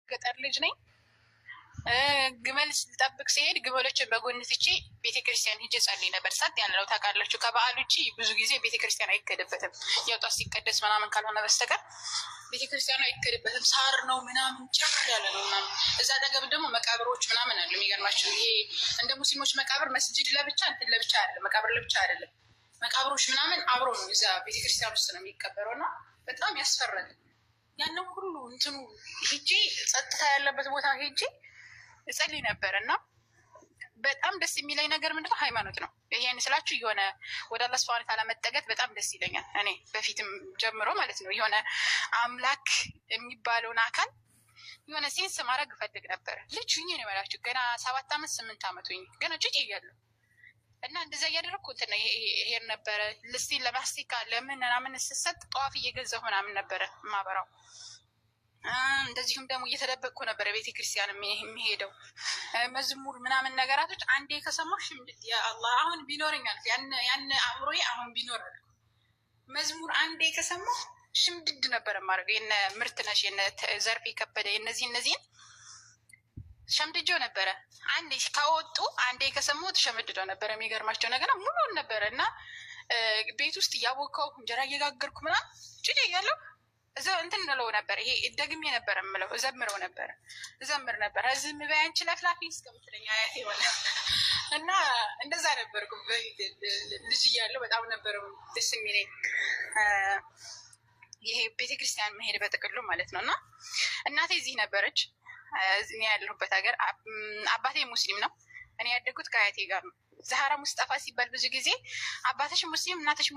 ገጠር ልጅ ነኝ። ግመል ስጠብቅ ሲሄድ ግመሎችን በጎን ትቼ ቤተክርስቲያን ሂጄ ጸልይ ነበር። ጸጥ ያለ ነው ታውቃላችሁ። ከበዓል ውጭ ብዙ ጊዜ ቤተክርስቲያን አይከደበትም። ያው ጧት ሲቀደስ ምናምን ካልሆነ በስተቀር ቤተክርስቲያኑ አይከደበትም። ሳር ነው ምናምን ጭር ያለ ነው ምናምን። እዛ አጠገብ ደግሞ መቃብሮች ምናምን አሉ። የሚገርማቸው ይሄ እንደ ሙስሊሞች መቃብር መስጅድ ለብቻ እንትን ለብቻ አይደለም፣ መቃብር ለብቻ አይደለም። መቃብሮች ምናምን አብሮ ነው እዛ ቤተክርስቲያን ውስጥ ነው የሚቀበረው እና በጣም ያስፈራል። ያንን ሁሉ እንትኑ ሂጄ ጸጥታ ያለበት ቦታ ሄጄ እጸልይ ነበር እና በጣም ደስ የሚለኝ ነገር ምንድነው? ሃይማኖት ነው። ይሄን ስላችሁ የሆነ ወደ አላህ ሱብሃነሁ ወተዓላ መጠገት በጣም ደስ ይለኛል። እኔ በፊትም ጀምሮ ማለት ነው የሆነ አምላክ የሚባለውን አካል የሆነ ሴንስ ማድረግ እፈልግ ነበር። ልጅ ሁኜ ነው የምላችሁ ገና 7 ዓመት 8 ዓመት ሁኜ ገና ጭጭ እያለሁ እና እንደዛ እያደረግኩ እንትን ሄድ ነበረ። ልስቲን ለማስቲካ ለምን ምናምን ስሰጥ ጠዋፍ እየገዛሁ ምናምን ነበረ ማበራው። እንደዚሁም ደግሞ እየተደበቅኩ ነበረ ቤተክርስቲያን የሚሄደው። መዝሙር ምናምን ነገራቶች አንዴ ከሰማሁ ሽምድድ ያአላህ አሁን ቢኖረኛል ያን አእምሮዬ አሁን ቢኖራል። መዝሙር አንዴ ከሰማሁ ሽምድድ ነበረ ማድረገው። የነ ምርትነሽ የነ ዘርፌ ከበደ እነዚህን ሸምድጀው ነበረ። አንዴ ካወጡ አንዴ ከሰማሁት ሸምድደው ነበረ። የሚገርማቸው ነገር ሙሉን ነበረ እና ቤት ውስጥ እያቦካው እንጀራ እየጋገርኩ ምናምን ጭጭ እያለሁ እዛ እንትን እንለው ነበር። ይሄ ደግሜ ነበር የምለው እዘምር ነበር። ዝም በይ አንቺ ለፍላፊ እስከምትለኝ አያቴ ሆነ እና እንደዛ ነበርኩ ልጅ እያለሁ። በጣም ነበር ደስ የሚለኝ ይሄ ቤተክርስቲያን መሄድ በጥቅሉ ማለት ነው። እና እናቴ እዚህ ነበረች። እኔ ያለሁበት ሀገር አባቴ ሙስሊም ነው። እኔ ያደጉት ከአያቴ ጋር ነው። ዛህራ ሙስጠፋ ሲባል ብዙ ጊዜ አባትሽ ሙስሊም እናትሽ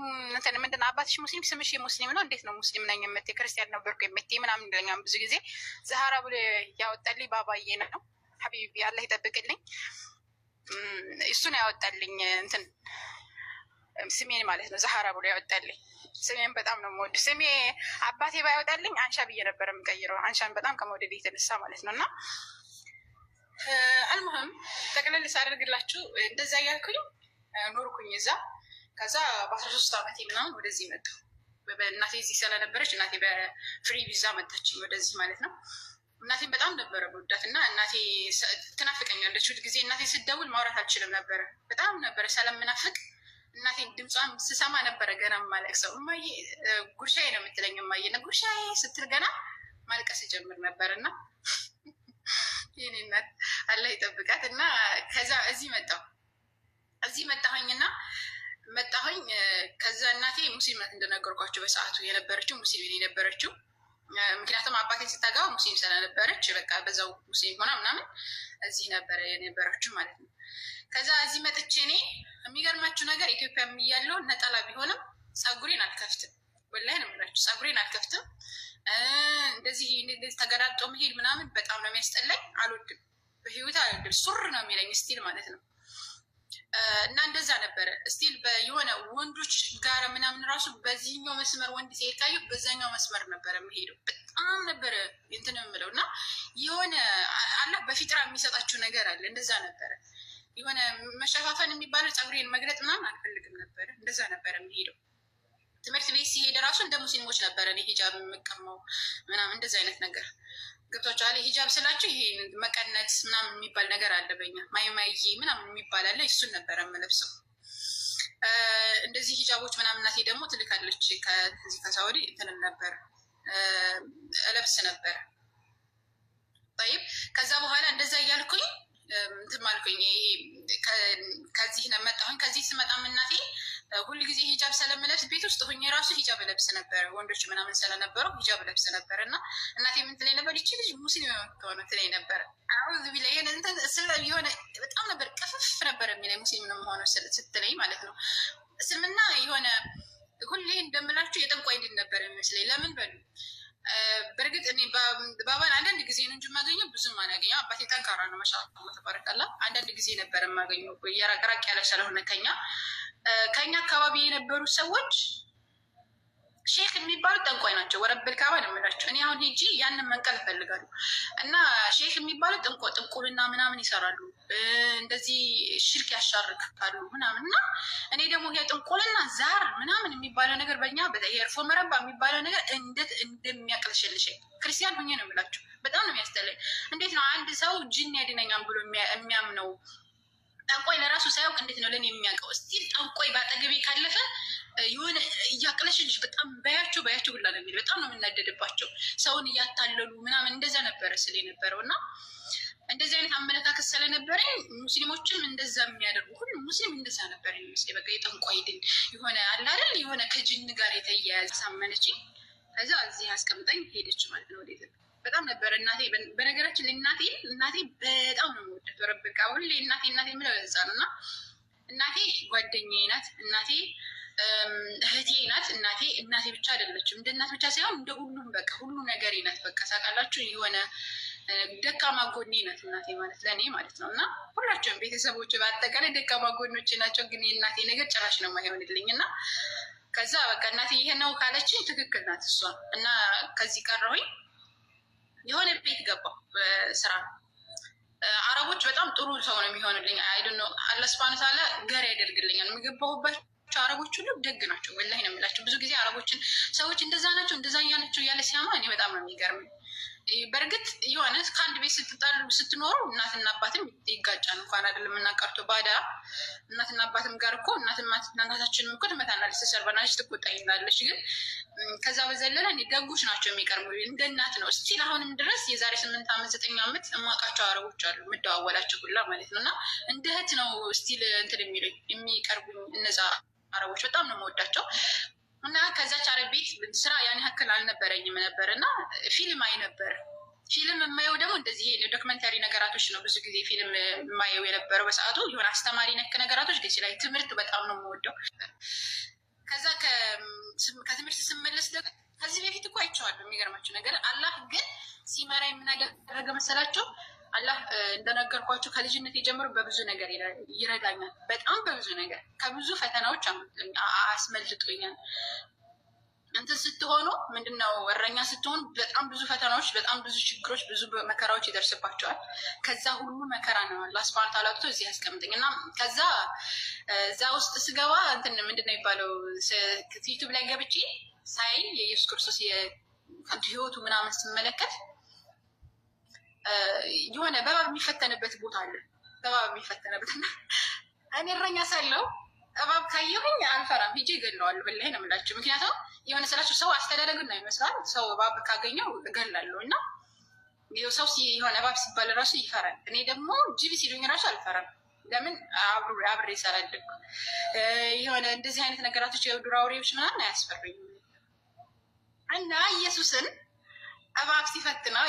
ምንድን ነው አባትሽ ሙስሊም ስምሽ የሙስሊም ነው እንዴት ነው ሙስሊም ነኝ የምትይ ክርስቲያን ነበርኩ የምትይ ምናምን ይለኛል ብዙ ጊዜ። ዛህራ ብሎ ያወጣልኝ ባባዬ ነው ሀቢቢ አላህ ይጠብቅልኝ። እሱን ያወጣልኝ እንትን ስሜን ማለት ነው ዛህራ ብሎ ያወጣልኝ ስሜን በጣም ነው የምወድ። ስሜ አባቴ ባያወጣልኝ አንሻ ብዬ ነበር የምቀይረው አንሻን በጣም ከመውደድ የተነሳ ማለት ነው። እና አልሙህም ጠቅለል ሳደርግላችሁ እንደዛ እያልኩኝ ኖርኩኝ እዛ። ከዛ በ13 ዓመቴ ምናምን ወደዚህ መጣሁ። እናቴ እዚህ ስለነበረች እናቴ በፍሪ ቪዛ መጣችኝ ወደዚህ ማለት ነው። እናቴን በጣም ነበረ መወዳት እና እናቴ ትናፍቀኛለች ሁል ጊዜ። እናቴ ስደውል ማውራት አልችልም ነበረ። በጣም ነበረ ስለምናፍቅ እናቴን ድምጿን ስሰማ ነበረ ገና ማለቅሰው። እማዬ ጉርሻዬ ነው የምትለኝ። እማዬ ጉርሻዬ ስትል ገና ማልቀስ ጀምር ነበር እና ይህኔ እናት አላህ ይጠብቃት። እና ከዛ እዚህ መጣሁኝና ከዛ እናቴ ሙስሊም ናት እንደነገርኳቸው በሰዓቱ የነበረችው ሙስሊም የነበረችው። ምክንያቱም አባቴን ስታገባ ሙስሊም ስለነበረች በቃ በዛው ሙስሊም ሆና ምናምን እዚህ ነበረ የነበረችው ማለት ነው። ከዛ እዚህ መጥቼ እኔ የሚገርማችሁ ነገር ኢትዮጵያ እያለሁ ነጠላ ቢሆንም ፀጉሬን አልከፍትም። ወላሂ ነው የምላችሁ ፀጉሬን አልከፍትም። እንደዚህ ተገላልጦ መሄድ ምናምን በጣም ነው የሚያስጠላኝ። አልወድም፣ በህይወት አልወድም። ሱር ነው የሚለኝ ስቲል ማለት ነው። እና እንደዛ ነበረ ስቲል የሆነ ወንዶች ጋር ምናምን ራሱ በዚህኛው መስመር ወንድ ሲታዩ በዛኛው መስመር ነበረ የምሄደው። በጣም ነበረ እንትን የምለው እና የሆነ አላህ በፊጥራ የሚሰጣችሁ ነገር አለ። እንደዛ ነበረ የሆነ መሸፋፈን የሚባለው ፀጉሬን መግለጥ ምናምን አልፈልግም ነበረ። እንደዛ ነበረ የሚሄደው። ትምህርት ቤት ሲሄድ ራሱ እንደ ሙስሊሞች ነበረ እኔ ሂጃብ የምቀመው ምናምን እንደዚ አይነት ነገር ገብቷቸዋል። ሂጃብ ስላቸው ይሄ መቀነት ምናምን የሚባል ነገር አለ በኛ ማይማዬ ምናምን የሚባል አለ። እሱን ነበረ የምለብሰው። እንደዚህ ሂጃቦች ምናምን እናቴ ደግሞ ትልካለች ከሳውዲ እንትን ነበረ እለብስ ነበረ። ጠይብ ከዛ በኋላ እንደዛ እያልኩኝ እንትን ማልኩኝ። ከዚህ መጣሁኝ። ከዚህ ስመጣም እናቴ ሁል ጊዜ ሂጃብ ስለምለብስ ቤት ውስጥ ሁኜ ራሱ ሂጃብ ለብስ ነበረ። ወንዶች ምናምን ስለነበረው ሂጃብ ለብስ ነበረ እና እናቴ ምን ትለኝ ነበር? ይቺ ልጅ ሙስሊም የምትሆነ ትለኝ ነበረ። አሁን ቢላ የሆነ በጣም ነበር ቅፍፍ ነበር የሚለኝ ሙስሊም ነው መሆኑ ስትለኝ ማለት ነው። እስልምና የሆነ ሁሌ እንደምላችሁ የጠንቋይ ድል ነበር የሚመስለኝ። ለምን በሉ በእርግጥ እኔ ባባን አንዳንድ ጊዜ ነው እንጂ የማገኘው ብዙም አላገኘው። አባቴ ጠንካራ ነው ማሻአላህ ተባረካላ። አንዳንድ ጊዜ ነበር የማገኘው የራቅ ያለ ስለሆነ ከኛ አካባቢ የነበሩ ሰዎች ሼክ የሚባሉት ጠንቋይ ናቸው። ወረብል ካባ ነው የምላቸው። እኔ አሁን ሄጂ ያንን መንቀል እፈልጋለሁ። እና ሼክ የሚባሉት ጥንቁልና ምናምን ይሰራሉ፣ እንደዚህ ሽርክ ያሻርካሉ ምናምን። እና እኔ ደግሞ ጥንቁልና ዛር ምናምን የሚባለው ነገር በእኛ የእርፎ መረባ የሚባለው ነገር እንዴት እንደሚያቅለሸልሸኝ ክርስቲያን ሆኜ ነው የምላቸው። በጣም ነው የሚያስጠላኝ። እንዴት ነው አንድ ሰው ጅን ያድነኛም ብሎ የሚያምነው? ጠንቋይ ለራሱ ሳያውቅ እንዴት ነው ለእኔ የሚያውቀው? እስቲ ጠንቋይ በአጠገቤ ካለፈ የሆነ እያቅለሽልሽ በጣም በያቸው ብላ ነው የሚል። በጣም ነው የምናደድባቸው። ሰውን እያታለሉ ምናምን እንደዛ ነበረ ስለ ነበረው እና እንደዚህ አይነት አመለካከት ስለነበረኝ ሙስሊሞችም እንደዛ የሚያደርጉ ሁሉም ሙስሊም እንደዛ ነበር የሚመስለኝ። በቃ የጠንቋይ ድን የሆነ አለ አይደል የሆነ ከጅን ጋር የተያያዘ ሳመነችኝ። ከዛ እዚህ አስቀምጠኝ ሄደች ማለት ነው ወደ በጣም ነበረ እናቴ። በነገራችን ላይ እናቴ በጣም ነው የምወደው። ረብቃ ሁሌ እናቴ የምለው ለዛ ነው። እና እናቴ ጓደኛዬ ናት። እናቴ እህቴ ናት። እናቴ ብቻ አይደለችም፣ እንደ እናት ብቻ ሳይሆን እንደ ሁሉም በቃ ሁሉ ነገሬ ናት። በቃ ሳቃላችሁ የሆነ ደካማ ጎኔ ናት እናቴ ማለት ለእኔ ማለት ነው። እና ሁላቸውም ቤተሰቦች በአጠቃላይ ደካማ ጎኖች ናቸው። ግን የእናቴ ነገር ጭራሽ ነው የማይሆንልኝ። እና ከዛ በቃ እናቴ ይሄ ነው ካለችኝ ትክክል ናት እሷ። እና ከዚህ ቀረሁኝ የሆነ ቤት ገባሁ በስራ። አረቦች በጣም ጥሩ ሰው ነው የሚሆንልኝ። አይደል ነው አላህ ሱብሃነሁ ወተዓላ ገር ያደርግልኛል። የምገባሁባቸው አረቦች ሁሉ ደግ ናቸው። ወላሂ ነው የምላቸው። ብዙ ጊዜ አረቦችን ሰዎች እንደዛ ናቸው እንደዛ ናቸው እያለ ሲያማ እኔ በጣም ነው የሚገርመኝ። በእርግጥ የሆነ ከአንድ ቤት ስትኖሩ እናትና አባትም ይጋጫል። እንኳን አይደለም እናቀርቶ ባዳ እናትና አባትም ጋር እኮ እናታችንም እኮ ትመታናለች፣ ትሰርበናለች፣ ትቆጣኛለች። ግን ከዛ በዘለለ እኔ ደጎች ናቸው የሚቀርቡ እንደ እናት ነው። እስቲል አሁንም ድረስ የዛሬ 8 ዓመት 9 ዓመት እማውቃቸው አረቦች አሉ የምደዋወላቸው ሁላ ማለት ነው። እና እንደ እህት ነው እስቲል እንትን የሚቀርቡኝ እነዛ አረቦች። በጣም ነው የምወዳቸው። እና ከዛች አረብ ቤት ስራ ያን ያክል አልነበረኝም ነበር። እና ፊልም አይ ነበር። ፊልም የማየው ደግሞ እንደዚህ ዶክመንታሪ ነገራቶች ነው ብዙ ጊዜ ፊልም የማየው የነበረው በሰዓቱ። የሆነ አስተማሪ ነክ ነገራቶች ደስ ይላል። ትምህርት በጣም ነው የምወደው። ከዛ ከትምህርት ስመለስ ደግሞ ከዚህ በፊት እኮ አይቼዋለሁ። የሚገርማቸው ነገር አላህ ግን ሲመራ የምናደረገ መሰላቸው። አላህ እንደነገርኳቸው ከልጅነት የጀምሮ በብዙ ነገር ይረዳኛል። በጣም በብዙ ነገር ከብዙ ፈተናዎች አስመልጦኛል። እንትን ስትሆኑ ምንድነው እረኛ ስትሆኑ በጣም ብዙ ፈተናዎች፣ በጣም ብዙ ችግሮች፣ ብዙ መከራዎች ይደርስባቸዋል። ከዛ ሁሉ መከራ ነው አላህ ሱብሃነሁ ወተዓላ አውጥቶ እዚህ ያስቀምጠኝ። እና ከዛ እዛ ውስጥ ስገባ እንትን ምንድነው የሚባለው ዩቲዩብ ላይ ገብቼ ሳይ የኢየሱስ ክርስቶስ ህይወቱ ምናምን ስመለከት የሆነ በባብ የሚፈተንበት ቦታ አለ። በባብ የሚፈተንበት እና እኔ እረኛ ሳለው እባብ ካየሁኝ አልፈራም፣ ሂጄ እገለዋለሁ። ወላሂ ነው የምላቸው። ምክንያቱም የሆነ ስላቸው ሰው አስተዳደግ ነው ይመስላል። ሰው እባብ ካገኘው እገላለሁ። እና ሰው የሆነ እባብ ሲባል ራሱ ይፈራል። እኔ ደግሞ ጅብ ሲሉኝ ራሱ አልፈራም። ለምን አብሬ ስላደግኩ የሆነ እንደዚህ አይነት ነገራቶች የዱር አውሬዎች ምናምን አያስፈሩኝም። እና ኢየሱስን እባብ ሲፈትነው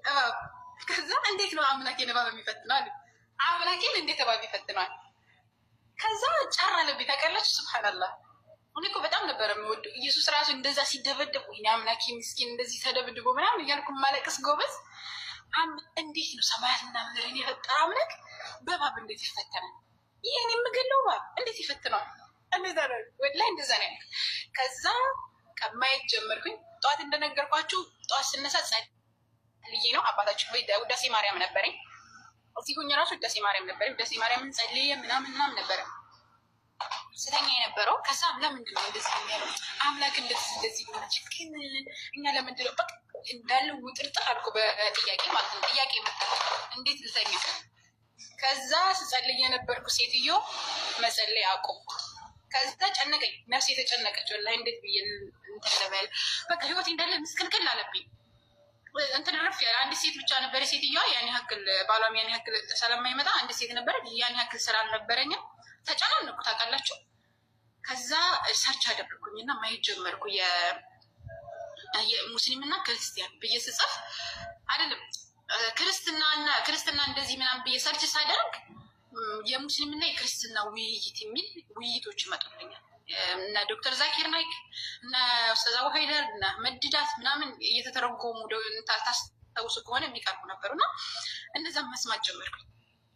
እባብ ከዛ እንዴት ነው አምላኬን እባብ የሚፈትነው? አምላኬን እንዴት እባብ ይፈትነዋል? ከዛ ጫራ ለቤት ታውቃላችሁ። ሱብሃንአላህ እኔ እኮ በጣም ነበረ የሚወደው ኢየሱስ ራሱ እንደዛ ሲደበደብ ወይኔ አምላኬ ምስኪን እንደዚህ ተደብድቦ ምናምን እያልኩ ማለቅስ ጎበዝ። እንዴት ነው ሰማያት ምናምን የፈጠረ አምላክ በእባብ እንዴት ይፈተናል? ይህን የምገለው እባብ እንዴት ይፈትነዋል? እንደዛ ነው ወላሂ እንደዛ ነው። ከዛ ማየት ጀመርኩኝ። ጠዋት እንደነገርኳችሁ ጠዋት ስነሳ ጸልዬ ነው። አባታችን ውዳሴ ማርያም ነበረኝ። እዚህ ሁኝ ራሱ ውዳሴ ማርያም ነበረኝ። ውዳሴ ማርያምን ጸልዬ ምናምን ነበረ ስተኛ የነበረው። ከዛ ለምንድን ነው እንደዚህ የሚያለው አምላክ እንደዚህ ሆነች ግን እኛ ለምንድን ነው በቃ እንዳለው ውጥርጥር አልኩ በጥያቄ ማለት ነው። ጥያቄ መጣ እንዴት ልተኛ? ከዛ ስጸልይ የነበርኩ ሴትዮ መጸለይ አቆምኩ። ከዛ ጨነቀኝ፣ ነፍሴ የተጨነቀች ወላሂ እንዴት ብዬ እንትን ልበል በቃ ህይወት እንዳለ ምስቅልቅል አለብኝ። እንትን ረፍ ያለ አንድ ሴት ብቻ ነበረ ሴትዮዋ። ያን ያክል ባሏም ያን ያክል ስለማይመጣ አንድ ሴት ነበረ። ያን ያክል ስላልነበረኝም ተጨናነኩ ታውቃላችሁ። ከዛ ሰርች አደረኩኝና ማየት ጀመርኩ የሙስሊምና ክርስቲያን ብዬ ስጽፍ አይደለም ክርስትና እንደዚህ ምናምን ብዬ ሰርች ሳደርግ የሙስሊምና የክርስትና ውይይት የሚል ውይይቶች ይመጡልኛል። እና ዶክተር ዛኪር ናይክ እና ኡስታዝ አቡ ሀይደር እና መድዳት ምናምን እየተተረጎሙ ታስታውሱ ከሆነ የሚቀርቡ ነበሩ። እና እነዛም መስማት ጀመርኩኝ።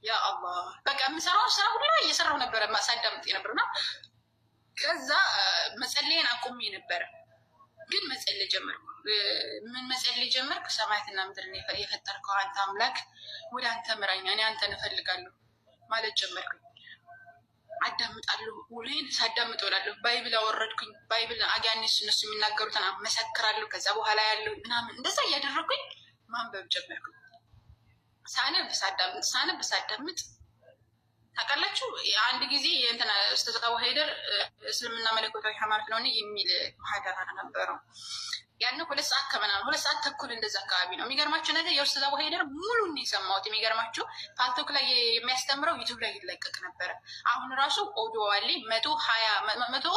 ያ አላህ በቃ የምሰራው ስራ ሁላ እየሰራው ነበረ ማሳዳምጥ ነበርና ከዛ መጸለይን አቁሜ ነበረ። ግን መጸለይ ጀመርኩ። ምን መጸለይ ጀመርኩ? ሰማያትና ምድርን የፈጠርከው አንተ አምላክ ወደ አንተ ምራኝ፣ እኔ አንተን እፈልጋለሁ ማለት ጀመርኩ። አዳምጣለሁ፣ ውሎዬን ሳዳምጥ እውላለሁ። ባይብል አወረድኩኝ። ባይብል አጋኒስ እነሱ የሚናገሩትን አመሰክራለሁ። ከዛ በኋላ ያለው ምናምን እንደዛ እያደረግኩኝ ማንበብ ጀመርኩኝ። ሳነብ ሳዳምጥ ታውቃላችሁ፣ አንድ ጊዜ የእንትና ኡስታዝ አቡ ሀይደር እስልምና መለኮታዊ ሃይማኖት ነው የሚል ማህደራ ነበረው። ያን 2 ሰዓት ከምናምን 2 ሰዓት ተኩል እንደዛ አካባቢ ነው። የሚገርማችሁ ነገር የኡስታዝ አቡ ሀይደር ሙሉን የሰማሁት። የሚገርማችሁ ፓልቶክ ላይ የሚያስተምረው ዩቱብ ላይ ይለቀቅ ነበረ። አሁን ራሱ ኦዲዮ አለ 112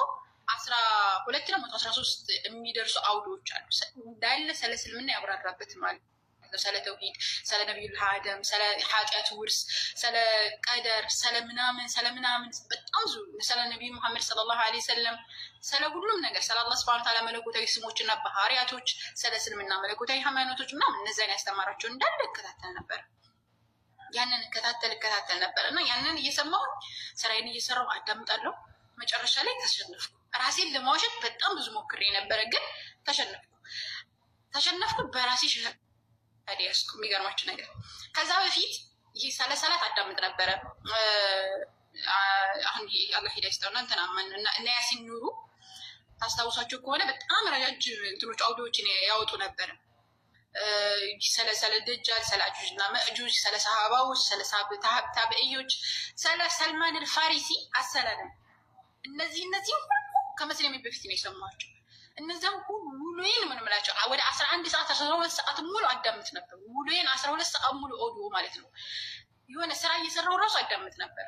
ነው 113 የሚደርሱ አውዲዮዎች አሉ። እንዳለ ስለ እስልምና ያብራራበት ማለት ነው። ስለ ተውሂድ፣ ስለ ነቢዩላህ አደም፣ ስለ ኃጢአት ውርስ፣ ስለ ቀደር፣ ስለ ምናምን በጣም ብዙ ስለ ነቢዩ መሐመድ ሰለላሁ ዐለይሂ ወሰለም፣ ስለ ሁሉም ነገር ስለ አላህ ሱብሓነሁ ወተዓላ መለኮታዊ ስሞችና ባህሪያቶች፣ ስለ እስልምና መለኮታዊ ሃይማኖቶች ምናምን እነዚያን ያስተማራቸው እንዳለ እከታተል ነበር። ያንን እከታተል ነበር እና ያንን እየሰማሁ ስራዬን እየሰራሁ አዳምጣለሁ። መጨረሻ ላይ ተሸነፍኩ። ራሴን ለማዋሸት በጣም ብዙ ሞክሬ ነበረ፣ ግን ተሸነፍኩ በራሴ ያስኩ። የሚገርማችሁ ነገር ከዛ በፊት ይሄ ስለ ሰላት አዳምጥ ነበረ። አሁን አላህ ሂዳያ ይስጠውና እና ያሲን ኑሩ ታስታውሳቸው ከሆነ በጣም ረጃጅም እንትኖች አውዲዎችን ያወጡ ነበረ። ስለ ደጃል፣ ስለ አጁጅ እና መእጁጅ፣ ስለ ሰሃባዎች፣ ስለ ታብዕዮች፣ ስለ ሰልማን አልፋሪሲ አሰላለም። እነዚህ ሁሉ ከመስለሜ በፊት ነው የሰማቸው። እነዚያም ሁሉ ውሎዬን ምን ምላቸው ወደ 11 ሰዓት 12 ሰዓት ሙሉ አዳምጥ ነበር። ውሎዬን 12 ሰዓት ሙሉ ኦዲዮ ማለት ነው። የሆነ ስራ እየሰራሁ ራሱ አዳምጥ ነበር።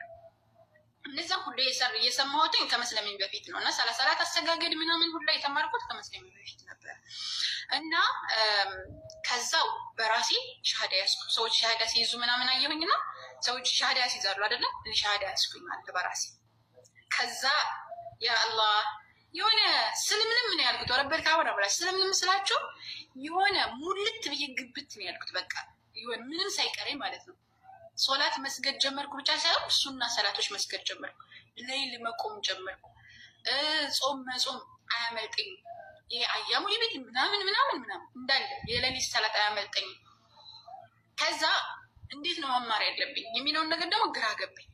እነዚያም ሁሉ እየሰማሁትኝ ከመስለሜ በፊት ነው እና ሰላት አሰጋገድ ምናምን ሁሉ የተማርኩት ከመስለሜ በፊት ነበር እና ከዛው በራሴ ሻሃዳ ያስኩ። ሰዎች ሻሃዳ ሲይዙ ምናምን አየሁኝና ሰዎች ሻሃዳ ሲይዛሉ አይደለም፣ እኔ ሻሃዳ ያስኩኝ ማለት በራሴ። ከዛ ያ አላህ የሆነ ስልምንም ነው ያልኩት። ወረበል ካወራ ብላ ስልምንም ስላችሁ የሆነ ሙልት ብዬ ግብት ነው ያልኩት። በቃ የሆነ ምንም ሳይቀረኝ ማለት ነው። ሶላት መስገድ ጀመርኩ ብቻ ሳይሆን ሱና ሰላቶች መስገድ ጀመርኩ። ሌሊት መቆም ጀመርኩ። ጾም መጾም አያመልጠኝ። ይሄ አያሙ ይቤት ምናምን እንዳለ የሌሊት ሰላት አያመልጠኝ። ከዛ እንዴት ነው መማር ያለብኝ የሚለውን ነገር ደግሞ ግራ ገባኝ።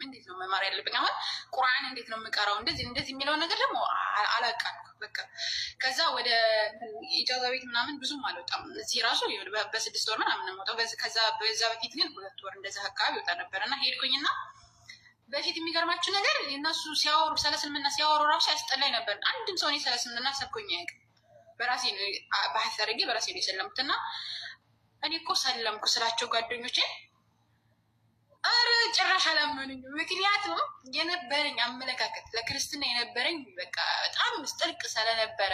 እንዴት ነው መማር ያለብኝ? አሁን ቁርአን እንዴት ነው የምቀራው? እንደዚህ የሚለው ነገር ደግሞ አላውቃለሁ። በቃ ከዛ ወደ ኢጃዛ ቤት ምናምን ብዙም አልወጣም። እዚህ ራሱ በ6 ወር ምናምን ነው የምወጣው። ከዛ በዛ በፊት ግን 2 ወር እንደዛ አካባቢ ወጣ ነበር እና ሄድኩኝና በፊት የሚገርማችሁ ነገር እነሱ ሲያወሩ ስለ እስልምና ሲያወሩ ራሱ ያስጠላኝ ነበር። አንድም ሰው እኔ ስለ እስልምና ሰብኮኝ አያውቅም። በራሴ ነው ባህስ አድርጌ በራሴ ነው የሰለምኩት እና እኔ እኮ ሰለምኩ ስላቸው ጓደኞቼ አረ ጭራሽ አላመኑኝ። ምክንያቱም የነበረኝ አመለካከት ለክርስትና የነበረኝ በቃ በጣም ጥልቅ ስለነበረ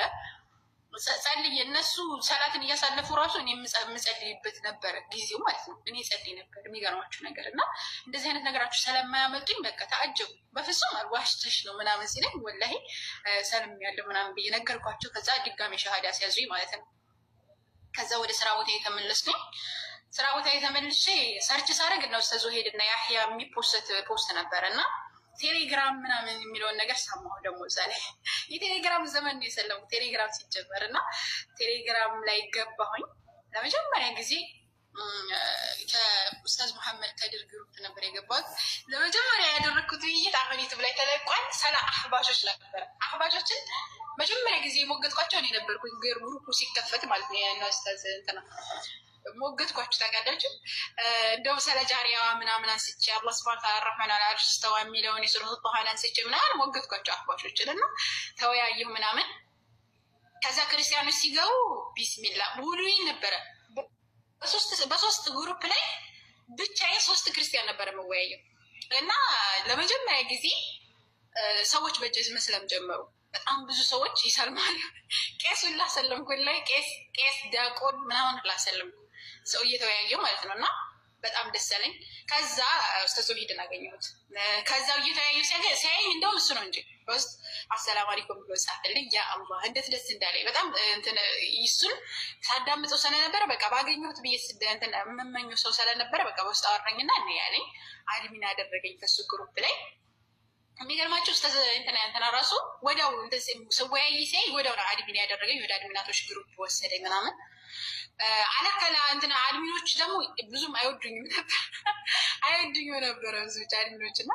ጸልይ እነሱ ሰላትን እያሳለፉ ራሱ እኔ የምጸልይበት ነበረ ጊዜው ማለት ነው። እኔ ጸልይ ነበር። የሚገርማችሁ ነገር እና እንደዚህ አይነት ነገራችሁ ስለማያመልጡኝ በቃ ተአጀቡ። በፍጹም አልዋሽተሽ ነው ምናምን ሲለኝ ወላሂ ሰልም ያለ ምናምን ብዬ ነገርኳቸው። ከዛ ድጋሜ ሻሃዳ ሲያዙኝ ማለት ነው። ከዛ ወደ ስራ ቦታ የተመለስኩኝ። ስራ ቦታ የተመልሼ ሰርች ሳደርግ ነው ኡስታዝ ዙሄድ እና ያህያ የሚፖስት ፖስት ነበረ እና ቴሌግራም ምናምን የሚለውን ነገር ሰማሁ። ደግሞ እዛ ላይ የቴሌግራም ዘመን ነው የሰለምኩት ቴሌግራም ሲጀመር እና ቴሌግራም ላይ ገባሁኝ። ለመጀመሪያ ጊዜ ከኡስታዝ መሐመድ ከድር ግሩፕ ነበር የገባሁት። ለመጀመሪያ ያደረግኩት ውይይት አሁን ዩቱብ ላይ ተለቋል። ስለ አህባሾች ነበረ። አህባሾችን መጀመሪያ ጊዜ የሞገጥኳቸው እኔ ነበርኩኝ። ግሩፑ ሲከፈት ማለት ነው። ያን ኡስታዝ እንትና ሞገጥኳችሁ ታውቃላችሁ። እንደውም ስለ ጃሪያ ምናምን አንስቼ አላህ ሱብሃነሁ ወተዓላ አርረህማን አለ አርሽ ስተዋ የሚለውን የሱረቱ ጣሃን አንስቼ ምናምን ሞገጥኳቸው አህባሾችን እና ተወያየሁ ምናምን። ከዛ ክርስቲያኖች ሲገቡ ቢስሚላ ውሉኝ ነበረ። በሶስት ግሩፕ ላይ ብቻዬን 3 ክርስቲያን ነበረ መወያየው እና ለመጀመሪያ ጊዜ ሰዎች በጀዝ መስለም ጀመሩ። በጣም ብዙ ሰዎች ይሰልማሉ። ቄሱን ላሰለምኩ ላይ ቄስ ዲያቆን ምናምን ላሰለምኩ ሰው እየተወያየው ማለት ነው እና በጣም ደስ አለኝ። ከዛ ኡስታዝ ዙሄድን አገኘሁት። ከዛው እየተወያየው ሲያየኝ እንደውም እሱ ነው እንጂ ውስጥ አሰላሙ አለይኩም ብሎ ጻፈልኝ። ያ አላህ እንዴት ደስ እንዳለኝ በጣም እንትን እሱን ሳዳምጠው ስለነበረ በቃ ባገኘሁት ብዬ እንትን የምመኘው ሰው ስለነበረ በቃ በውስጥ አወራኝና እኔ ያለኝ አድሚን አደረገኝ ከሱ ግሩፕ ላይ። የሚገርማቸው እንትና ራሱ ወዲያው እንደዚህ ሰወያይ ሲያይ ወዲያው ነው አድሚን ያደረገኝ። ወደ አድሚናቶች ግሩፕ ወሰደኝ ምናምን አለከላ እንትና አድሚኖች ደግሞ ብዙም አይወዱኝም ነበር ብዙዎች አድሚኖች እና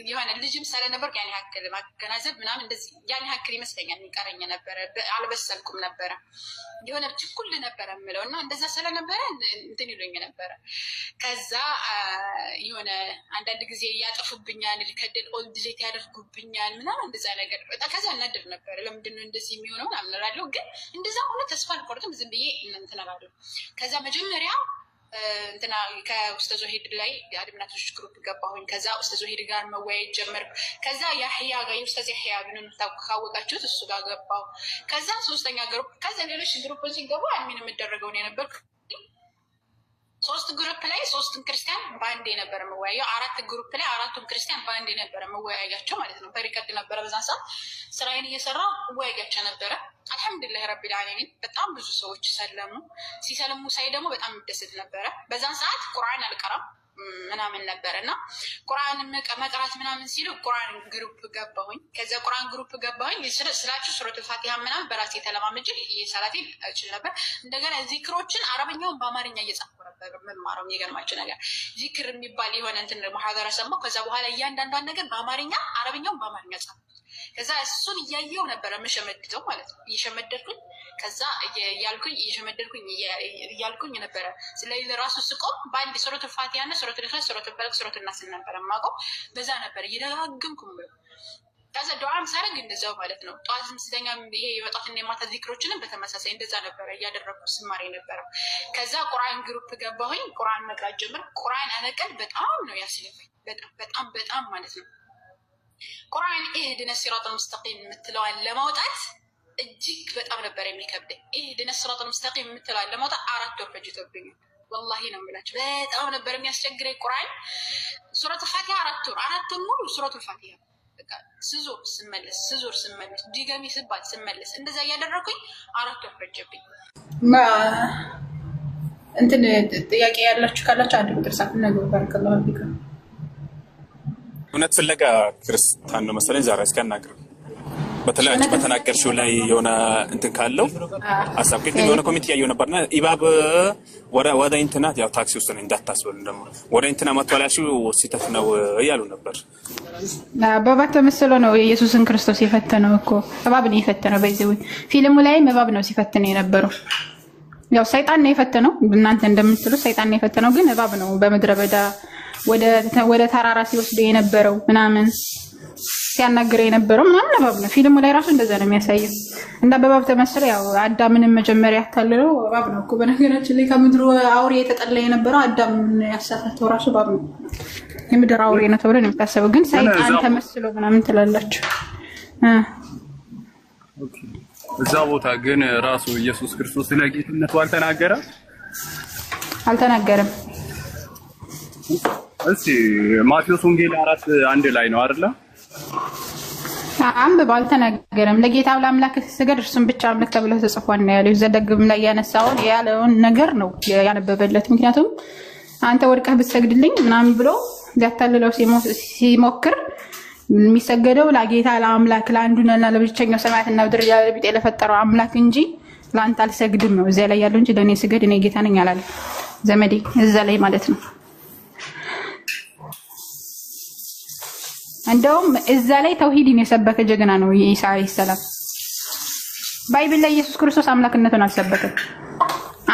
የሆነ ልጅም ስለነበር ያን ያክል ማገናዘብ ምናምን እንደዚህ ያን ያክል ይመስለኛል የሚቀረኝ ነበረ። አልበሰልኩም ነበረ የሆነ ችኩል ነበረ የምለው እና እንደዛ ስለነበረ እንትን ይሉኝ ነበረ። ከዛ የሆነ አንዳንድ ጊዜ ያጠፉብኛል፣ ከደል ኦልድ ሌት ያደርጉብኛል ምናምን እንደዛ ነገር ከዛ እናድር ነበረ። ለምንድን ነው እንደዚህ የሚሆነው ምናምን እላለሁ። ግን እንደዛ ሆነ ተስፋ አልቆርጥም። ዝም ብዬ እንትን እላለሁ። ከዛ መጀመሪያ እንትና ከኡስታዝ ወሂድ ላይ የአድሚናቶች ግሩፕ ገባሁኝ። ከዛ ኡስታዝ ወሂድ ጋር መወያየት ጀመርኩ። ከዛ ያህያ ጋር ኡስታዝ ያህያ ብንን ካወቃችሁት እሱ ጋር ገባሁ። ከዛ ሶስተኛ ግሩፕ ከዛ ሌሎች ግሩፕን ሲገቡ አድሚን የምደረገውን የነበርኩ 3 ግሩፕ ላይ 3 ክርስቲያን ባንዴ ነበር መወያያው። 4 ግሩፕ ላይ 4ቱም ክርስቲያን ባንዴ ነበር መወያያቸው ማለት ነው። በሪከርድ ነበረ በዛን ሰዓት ስራዬን እየሰራሁ መወያያቸው ነበረ። አልሐምዱሊላህ ረቢል ዓለሚን በጣም ብዙ ሰዎች ሰለሙ። ሲሰለሙ ሳይ ደግሞ በጣም ደስት ነበረ። በዛን ሰዓት ቁርአን አልቀራም ምናምን ነበር እና ቁርአን መቅራት ምናምን ሲሉ ቁርአን ግሩፕ ገባሁኝ። ከዚያ ቁርአን ግሩፕ ገባሁኝ። ስላችሁ ሱረቱል ፋቲሃ ምናምን በራሴ ተለማመጄ ሰላቴን እችል ነበር። እንደገና ዚክሮችን አረበኛውን በአማርኛ እየጻፍኩ ነበር የምማረው። የሚገርማችሁ ነገር ዚክር የሚባል የሆነ እንትን ሙሐደራ ሰማሁ። ከዛ በኋላ እያንዳንዷን ነገር በአማርኛ አረበኛውን በአማርኛ ጻፍኩ። ከዛ እሱን እያየው ነበረ የምሸመድደው ማለት ነው። እየሸመደድኩኝ ከዛ እያልኩኝ ነበረ። ስለዚህ ራሱ ስቆም በአንድ ሱረቱል ፋቲሃ እና ሱረቱል ኢኽላስ፣ ሱረቱል ፈለቅ፣ ሱረቱል ናስ ነበር የማውቀው። በዛ ነበር እየደጋገምኩ የምለው። ከዛ ዱዓም ሳደርግ እንደዛው ማለት ነው። ጠዋት ስተኛ ይሄ የወጣትና የማታ ዚክሮችንም በተመሳሳይ እንደዛ ነበረ እያደረግኩ ስማሬ ነበረው። ከዛ ቁርአን ግሩፕ ገባሁኝ። ቁርአን መቅራት ጀመርኩ። ቁርአን አነቀል በጣም ነው ያስለፈኝ። በጣም ማለት ነው። ቁርአን ኢህዲነ ሲራጠል ሙስተቂም የምትለዋን ለማውጣት እጅግ በጣም ነበር የሚከብደኝ። ኢህዲነ ሲራጠል ሙስተቂም የምትለዋን ለማውጣት 4 ወር ፈጅቶብኛል። ወላሂ ነው የምላችሁ። በጣም ነበር የሚያስቸግረኝ ቁርአን። ሱረቱል ፋቲሃ 4 ወር ሙሉ ሱረቱል ፋቲሃ በቃ ስዞር ስመለስ ዲገሚ ስባል ስመለስ እንደዛ እያደረኩኝ 4 ወር ፈጀብኝ። እንትን ጥያቄ ያላችሁ ካላችሁ አንድ ቁጥር ሳት ነገር ባረከላሁ ቢካ እውነት ፍለጋ ክርስቲያን ነው መሰለኝ። ዛሬ እስከናግር በተለይ በተናገርሽው ላይ የሆነ እንትን ካለው አሳብ ግን የሆነ ኮሚቴ ያየው ነበርና ኢባብ ወደ ኢንተርኔት ያው ታክሲ ውስጥ ነው እንዳታስበሉ ደግሞ ወደ ኢንተርኔት ማጥዋላችሁ ሲተፍ ነው እያሉ ነበር። በባት ተመስሎ ነው ኢየሱስን ክርስቶስ የፈተነው እኮ እባብ ነው የፈተነው። በዚህ ፊልሙ ላይ እባብ ነው ሲፈተነ የነበረው። ያው ሰይጣን ነው የፈተነው። እናንተ እንደምትሉ ሰይጣን ነው የፈተነው፣ ግን እባብ ነው በመድረ በዳ ወደ ተራራ ሲወስድ የነበረው ምናምን ሲያናግረው የነበረው ምናምን እባብ ነው። ፊልሙ ላይ ራሱ እንደዛ ነው የሚያሳየው። እንደ በእባብ ተመስሎ ያው አዳምንም መጀመሪያ ያታለለው እባብ ነው እኮ። በነገራችን ላይ ከምድሩ አውሬ የተጠላ የነበረው አዳም ያሳተተው ራሱ እባብ ነው። የምድር አውሬ ነው ተብሎ ነው የሚታሰበው፣ ግን ሰይጣን ተመስሎ ምናምን ትላላችሁ። እዛ ቦታ ግን ራሱ ኢየሱስ ክርስቶስ ስለ ጌትነቱ አልተናገረም። እሺ ማቴዎስ ወንጌል 4:1 ላይ ነው አይደለ? አንብብ። አልተናገረም። ለጌታ ለአምላክ ስገድ እርሱን ብቻ አምልክ ተብሎ ተጽፏል ነው ያለው። ዘደግም ላይ ያለውን ነገር ነው ያነበበለት። ምክንያቱም አንተ ወድቀህ ብትሰግድልኝ ምናምን ብሎ ሊያታልለው ሲሞክር የሚሰገደው ለጌታ ለአምላክ ለአንዱና ለብቸኛው ሰማያትና ምድር ያለብጥ ለፈጠረው አምላክ እንጂ ለአንተ አልሰግድም ነው እዚያ ላይ ያለው እንጂ ለኔ ስገድ እኔ ጌታ ነኝ አላለ ዘመዴ። እዛ ላይ ማለት ነው። እንደውም እዛ ላይ ተውሂድን የሰበከ ጀግና ነው ኢሳ አለይሂ ሰላም። ባይብል ላይ ኢየሱስ ክርስቶስ አምላክነቱን አልሰበከም።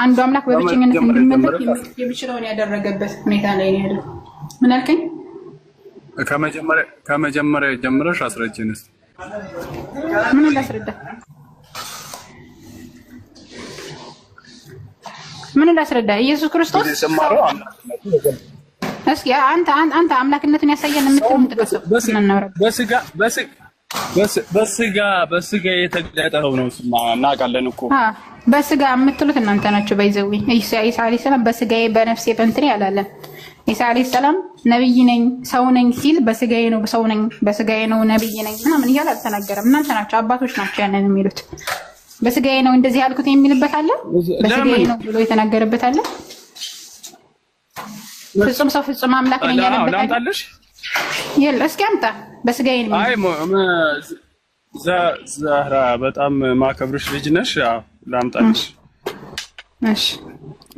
አንዱ አምላክ በብቸኝነት እንዲመለክ የሚችለውን ያደረገበት ሁኔታ ላይ ነው ያለው። ምን አልከኝ? ከመጀመሪያ ጀምረሽ አስረጅን እስኪ። ምን ላስረዳ? ኢየሱስ ክርስቶስ እስኪ አንተ አምላክነትን ያሳየን የምትሉን ተከሰው በስጋ የተገለጠው ነው እናውቃለን እኮ። በስጋ የምትሉት እናንተ ናችሁ። በይዘዊ ኢሳ አለይሂ ሰላም በስጋዬ በነፍሴ በእንትኔ አላለም። ኢሳ አለይሂ ሰላም ነብይ ነኝ ሰው ነኝ ሲል በስጋዬ ነው ሰው ነኝ በስጋዬ ነው ነብይ ነኝ ምናምን እያለ አልተናገረም። እናንተ ናችሁ አባቶች ናቸው ያንን የሚሉት። በስጋዬ ነው እንደዚህ ያልኩት የሚልበት አለ፣ በስጋዬ ነው ብሎ የተናገረበት አለ። ፍጹም ሰው ፍጹም አምላክ ነኝ ያለበት يلا اسكي امتى بس جايين አይ ዛህራ በጣም ማከብርሽ ልጅ ነሽ። ላምጣልሽ። እሺ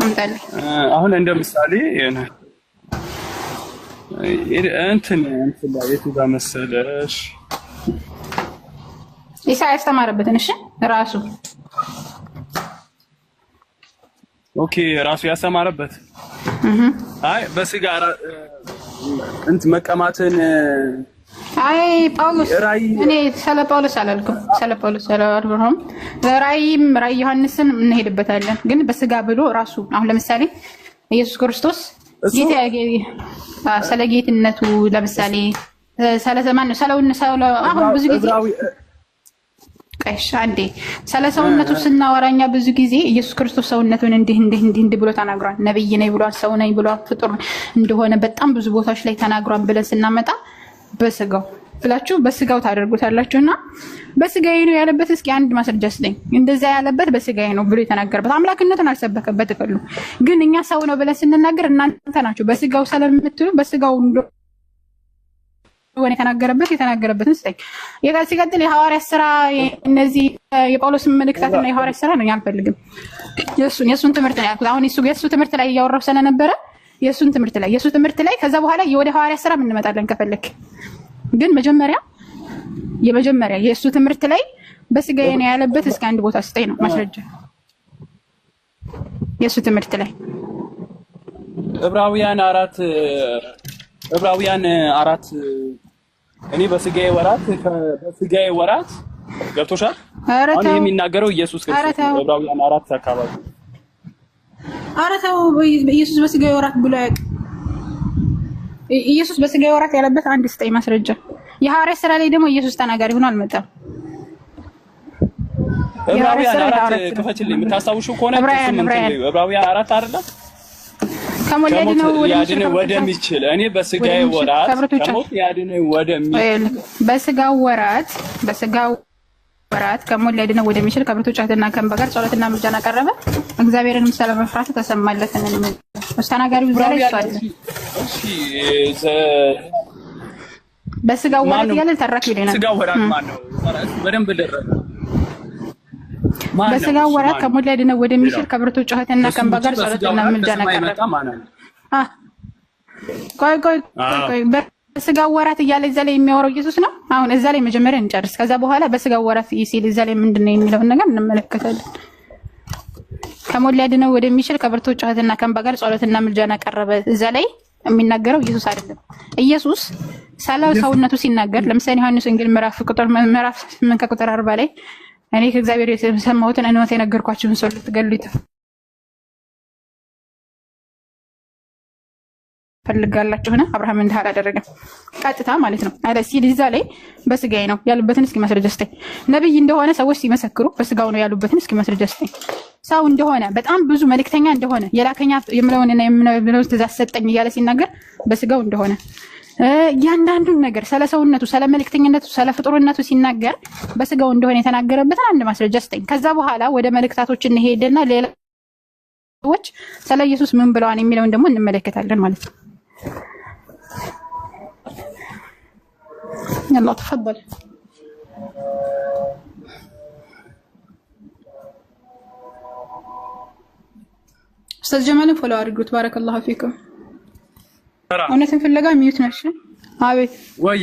አምጣልኝ። አሁን እንደምሳሌ እንትን ላይ የቱ ጋር መሰለሽ ኢሳይያስ ተማረበትን። እሺ ራሱ ኦኬ ራሱ ያስተማረበት አይ በስጋ እንት መቀማትን አይ ጳውሎስ እኔ ስለ ጳውሎስ አላልኩም። ስለ ጳውሎስ አላልኩም። ራእይ ዮሐንስን እንሄድበታለን። ግን በስጋ ብሎ ራሱ አሁን ለምሳሌ ኢየሱስ ክርስቶስ ጌታ ስለ ጌትነቱ ለምሳሌ ስለ ዘመን ስለ አሁን ብዙ ጊዜ ቀሽ አንዴ ስለ ሰውነቱ ስናወራኛ ብዙ ጊዜ ኢየሱስ ክርስቶስ ሰውነቱን እንዲህ ብሎ ተናግሯል። ነብይ ነኝ ብሏል፣ ሰው ነኝ ብሏል፣ ፍጡር እንደሆነ በጣም ብዙ ቦታዎች ላይ ተናግሯል ብለን ስናመጣ በስጋው ብላችሁ በስጋው ታደርጉታላችሁና በስጋዬ ነው ያለበት እስኪ አንድ ማስረጃ ስጠኝ። እንደዛ ያለበት በስጋዬ ነው ብሎ የተናገረበት አምላክነቱን አልሰበከበት እኮ። ግን እኛ ሰው ነው ብለን ስንናገር እናንተ ናችሁ በስጋው ስለምትሉ በስጋው ወኔ የተናገረበትን ስጠኝ። ሲቀጥል የሐዋርያት ስራ እነዚህ የጳውሎስ መልእክታትና የሐዋርያት ስራ ነው አልፈልግም። የሱን ትምህርት ነው ያልኩት። አሁን የሱ ትምህርት ላይ እያወራሁ ስለነበረ የሱ ትምህርት ላይ ከዛ በኋላ ወደ ሐዋርያት ስራ እንመጣለን ከፈለክ። ግን መጀመሪያ የሱ ትምህርት ላይ በስጋዬ ነው ያለበት እስከ አንድ ቦታ ስጠኝ ነው ማስረጃ። የሱ ትምህርት ላይ ዕብራውያን አራት እኔ በስጋዬ ወራት ገብቶሻል። አሁን የሚናገረው ኢየሱስ ክርስቶስ ዕብራውያን 4 አካባቢ አረታው ኢየሱስ በስጋዬ ወራት ብሎ ያውቅ። ኢየሱስ በስጋዬ ወራት ያለበት አንድ ስጠኝ ማስረጃ። የሐዋርያት ስራ ላይ ደግሞ ኢየሱስ ተናጋሪ ሆኖ አልመጣም። ዕብራውያን 4 ክፈችልኝ የምታስታውሽው ከሆነ ዕብራውያን 4 አይደለም ከሞት ያድን ወደሚችል እኔ በስጋዬ ወራት ከሞት ያድን ወደሚችል በስጋው ወራት ከሞት ያድን ወደሚችል ከብርቱ ጫትና ከእንባ ጋር ጸሎትና ምልጃን አቀረበ። እግዚአብሔርንም ስለመፍራት ተሰማለት። ተናጋሪው ዛሬ ይሷል። እሺ በስጋው ወራት ያለ ተራክ ይለናል። ስጋው ወራት ማን ነው? በደንብ ደረሰ። በስጋው ወራት ከሞት ያድን ወደሚችል ከብርቱ ጫትና ከእንባ ጋር ጸሎትና ምልጃን አቀረበ። ቆይ በስጋው ወራት እያለ እዛ ላይ የሚያወራው ኢየሱስ ነው። አሁን እዛ ላይ መጀመሪያ እንጨርስ። ከዛ በኋላ በስጋው ወራት ሲል እዛ ላይ ምንድነው የሚለውን ነገር እንመለከታለን። ከሞት ሊያድነው ወደሚችል ከብርቱ ጩኸትና ከእንባ ጋር ጸሎትና ምልጃን አቀረበ። እዛ ላይ የሚናገረው ኢየሱስ አይደለም። ኢየሱስ ስለ ሰውነቱ ሲናገር ለምሳሌ ዮሐንስ ወንጌል ምዕራፍ 8 ከቁጥር 40 ላይ እኔ ከእግዚአብሔር የሰማሁትን እናንተ የነገርኳችሁን ሰው ልትገሉ ፈልጋላችሁና አብርሃም እንዲህ አላደረገም። ቀጥታ ማለት ነው አለ ሲል እዛ ላይ በስጋዬ ነው ያሉበትን እስኪ ማስረጃ ስጠኝ። ነብይ እንደሆነ ሰዎች ሲመሰክሩ በስጋው ነው ያሉበትን እስኪ ማስረጃ ስጠኝ። ሰው እንደሆነ በጣም ብዙ መልእክተኛ እንደሆነ የላከኛ የምለውንና የምለው ትእዛዝ ሰጠኝ እያለ ሲናገር በስጋው እንደሆነ ያንዳንዱን ነገር ስለ ሰውነቱ፣ ስለ መልእክተኝነቱ፣ ስለ ፍጡርነቱ ሲናገር በስጋው እንደሆነ የተናገረበትን አንድ ማስረጃ ስጠኝ። ከዛ በኋላ ወደ መልእክታቶች እንሄድና ሌላ ሰዎች ስለ ኢየሱስ ምን ብለዋን የሚለውን ደግሞ እንመለከታለን ማለት ነው። يلا تفضل استاذ جمال فولو አድርጉት بارك الله فيكم እውነትን ፍለጋ ሚዩት ነሽ አቤት ወይ